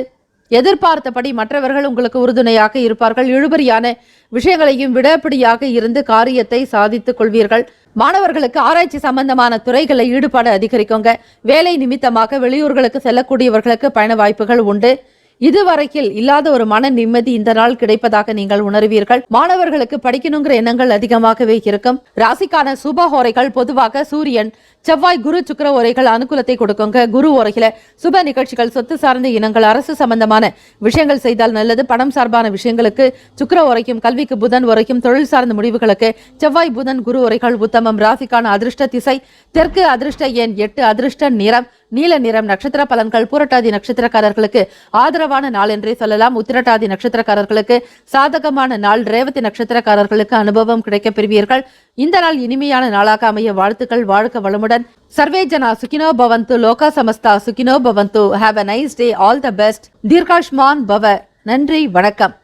எதிர்பார்த்தபடி மற்றவர்கள் உங்களுக்கு உறுதுணையாக இருப்பார்கள். இழுபறியான விஷயங்களையும் விடப்படியாக இருந்து காரியத்தை சாதித்துக் கொள்வீர்கள். மாணவர்களுக்கு ஆராய்ச்சி சம்பந்தமான துறைகளில் ஈடுபாடு அதிகரிக்குங்க. வேலை நிமித்தமாக வெளியூர்களுக்கு செல்லக்கூடியவர்களுக்கு பயண வாய்ப்புகள் உண்டு. இதுவரையில் இல்லாத ஒரு மன நிம்மதி இந்த நாள் கிடைப்பதாக நீங்கள் உணர்வீர்கள். மாணவர்களுக்கு படிக்கணுங்கிற எண்ணங்கள் அதிகமாகவே இருக்கும். ராசிக்கான சுப ஹோரைகள் பொதுவாக சூரியன், செவ்வாய், குரு, சுக்கிர ஓரைகள் அனுகூலத்தை கொடுக்குங்க. குரு ஓரையில சுப நிகழ்ச்சிகள், சொத்து சார்ந்த இனங்கள், அரசு சம்பந்தமான விஷயங்கள் செய்தால் நல்லது. பணம் சார்பான விஷயங்களுக்கு சுக்கிர ஓரைக்கும், கல்விக்கு புதன் ஓரைக்கும், தொழில் சார்ந்த முடிவுகளுக்கு செவ்வாய், புதன், குரு ஓரைகள் உத்தமம். ராசிக்கான அதிர்ஷ்ட திசை தெற்கு, அதிர்ஷ்ட எண் 8, அதிர்ஷ்ட நிறம் நீல நிறம். நட்சத்திர பலன்கள், பூரட்டாதி நட்சத்திரக்காரர்களுக்கு ஆதரவான நாள் என்றே சொல்லலாம். உத்திரட்டாதி நட்சத்திரக்காரர்களுக்கு சாதகமான நாள். ரேவதி நட்சத்திரக்காரர்களுக்கு அனுபவம் கிடைக்க பெறுவீர்கள். இந்த நாள் இனிமையான நாளாக அமைய வாழ்த்துக்கள். வாழ்க வளமுடன். சர்வே ஜனா சுகினோ பவந்து. லோகா சமஸ்தா சுகினோ பவந்து. Have a nice day. All the best. தீர்காஷ்மான் பவ. நன்றி, வணக்கம்.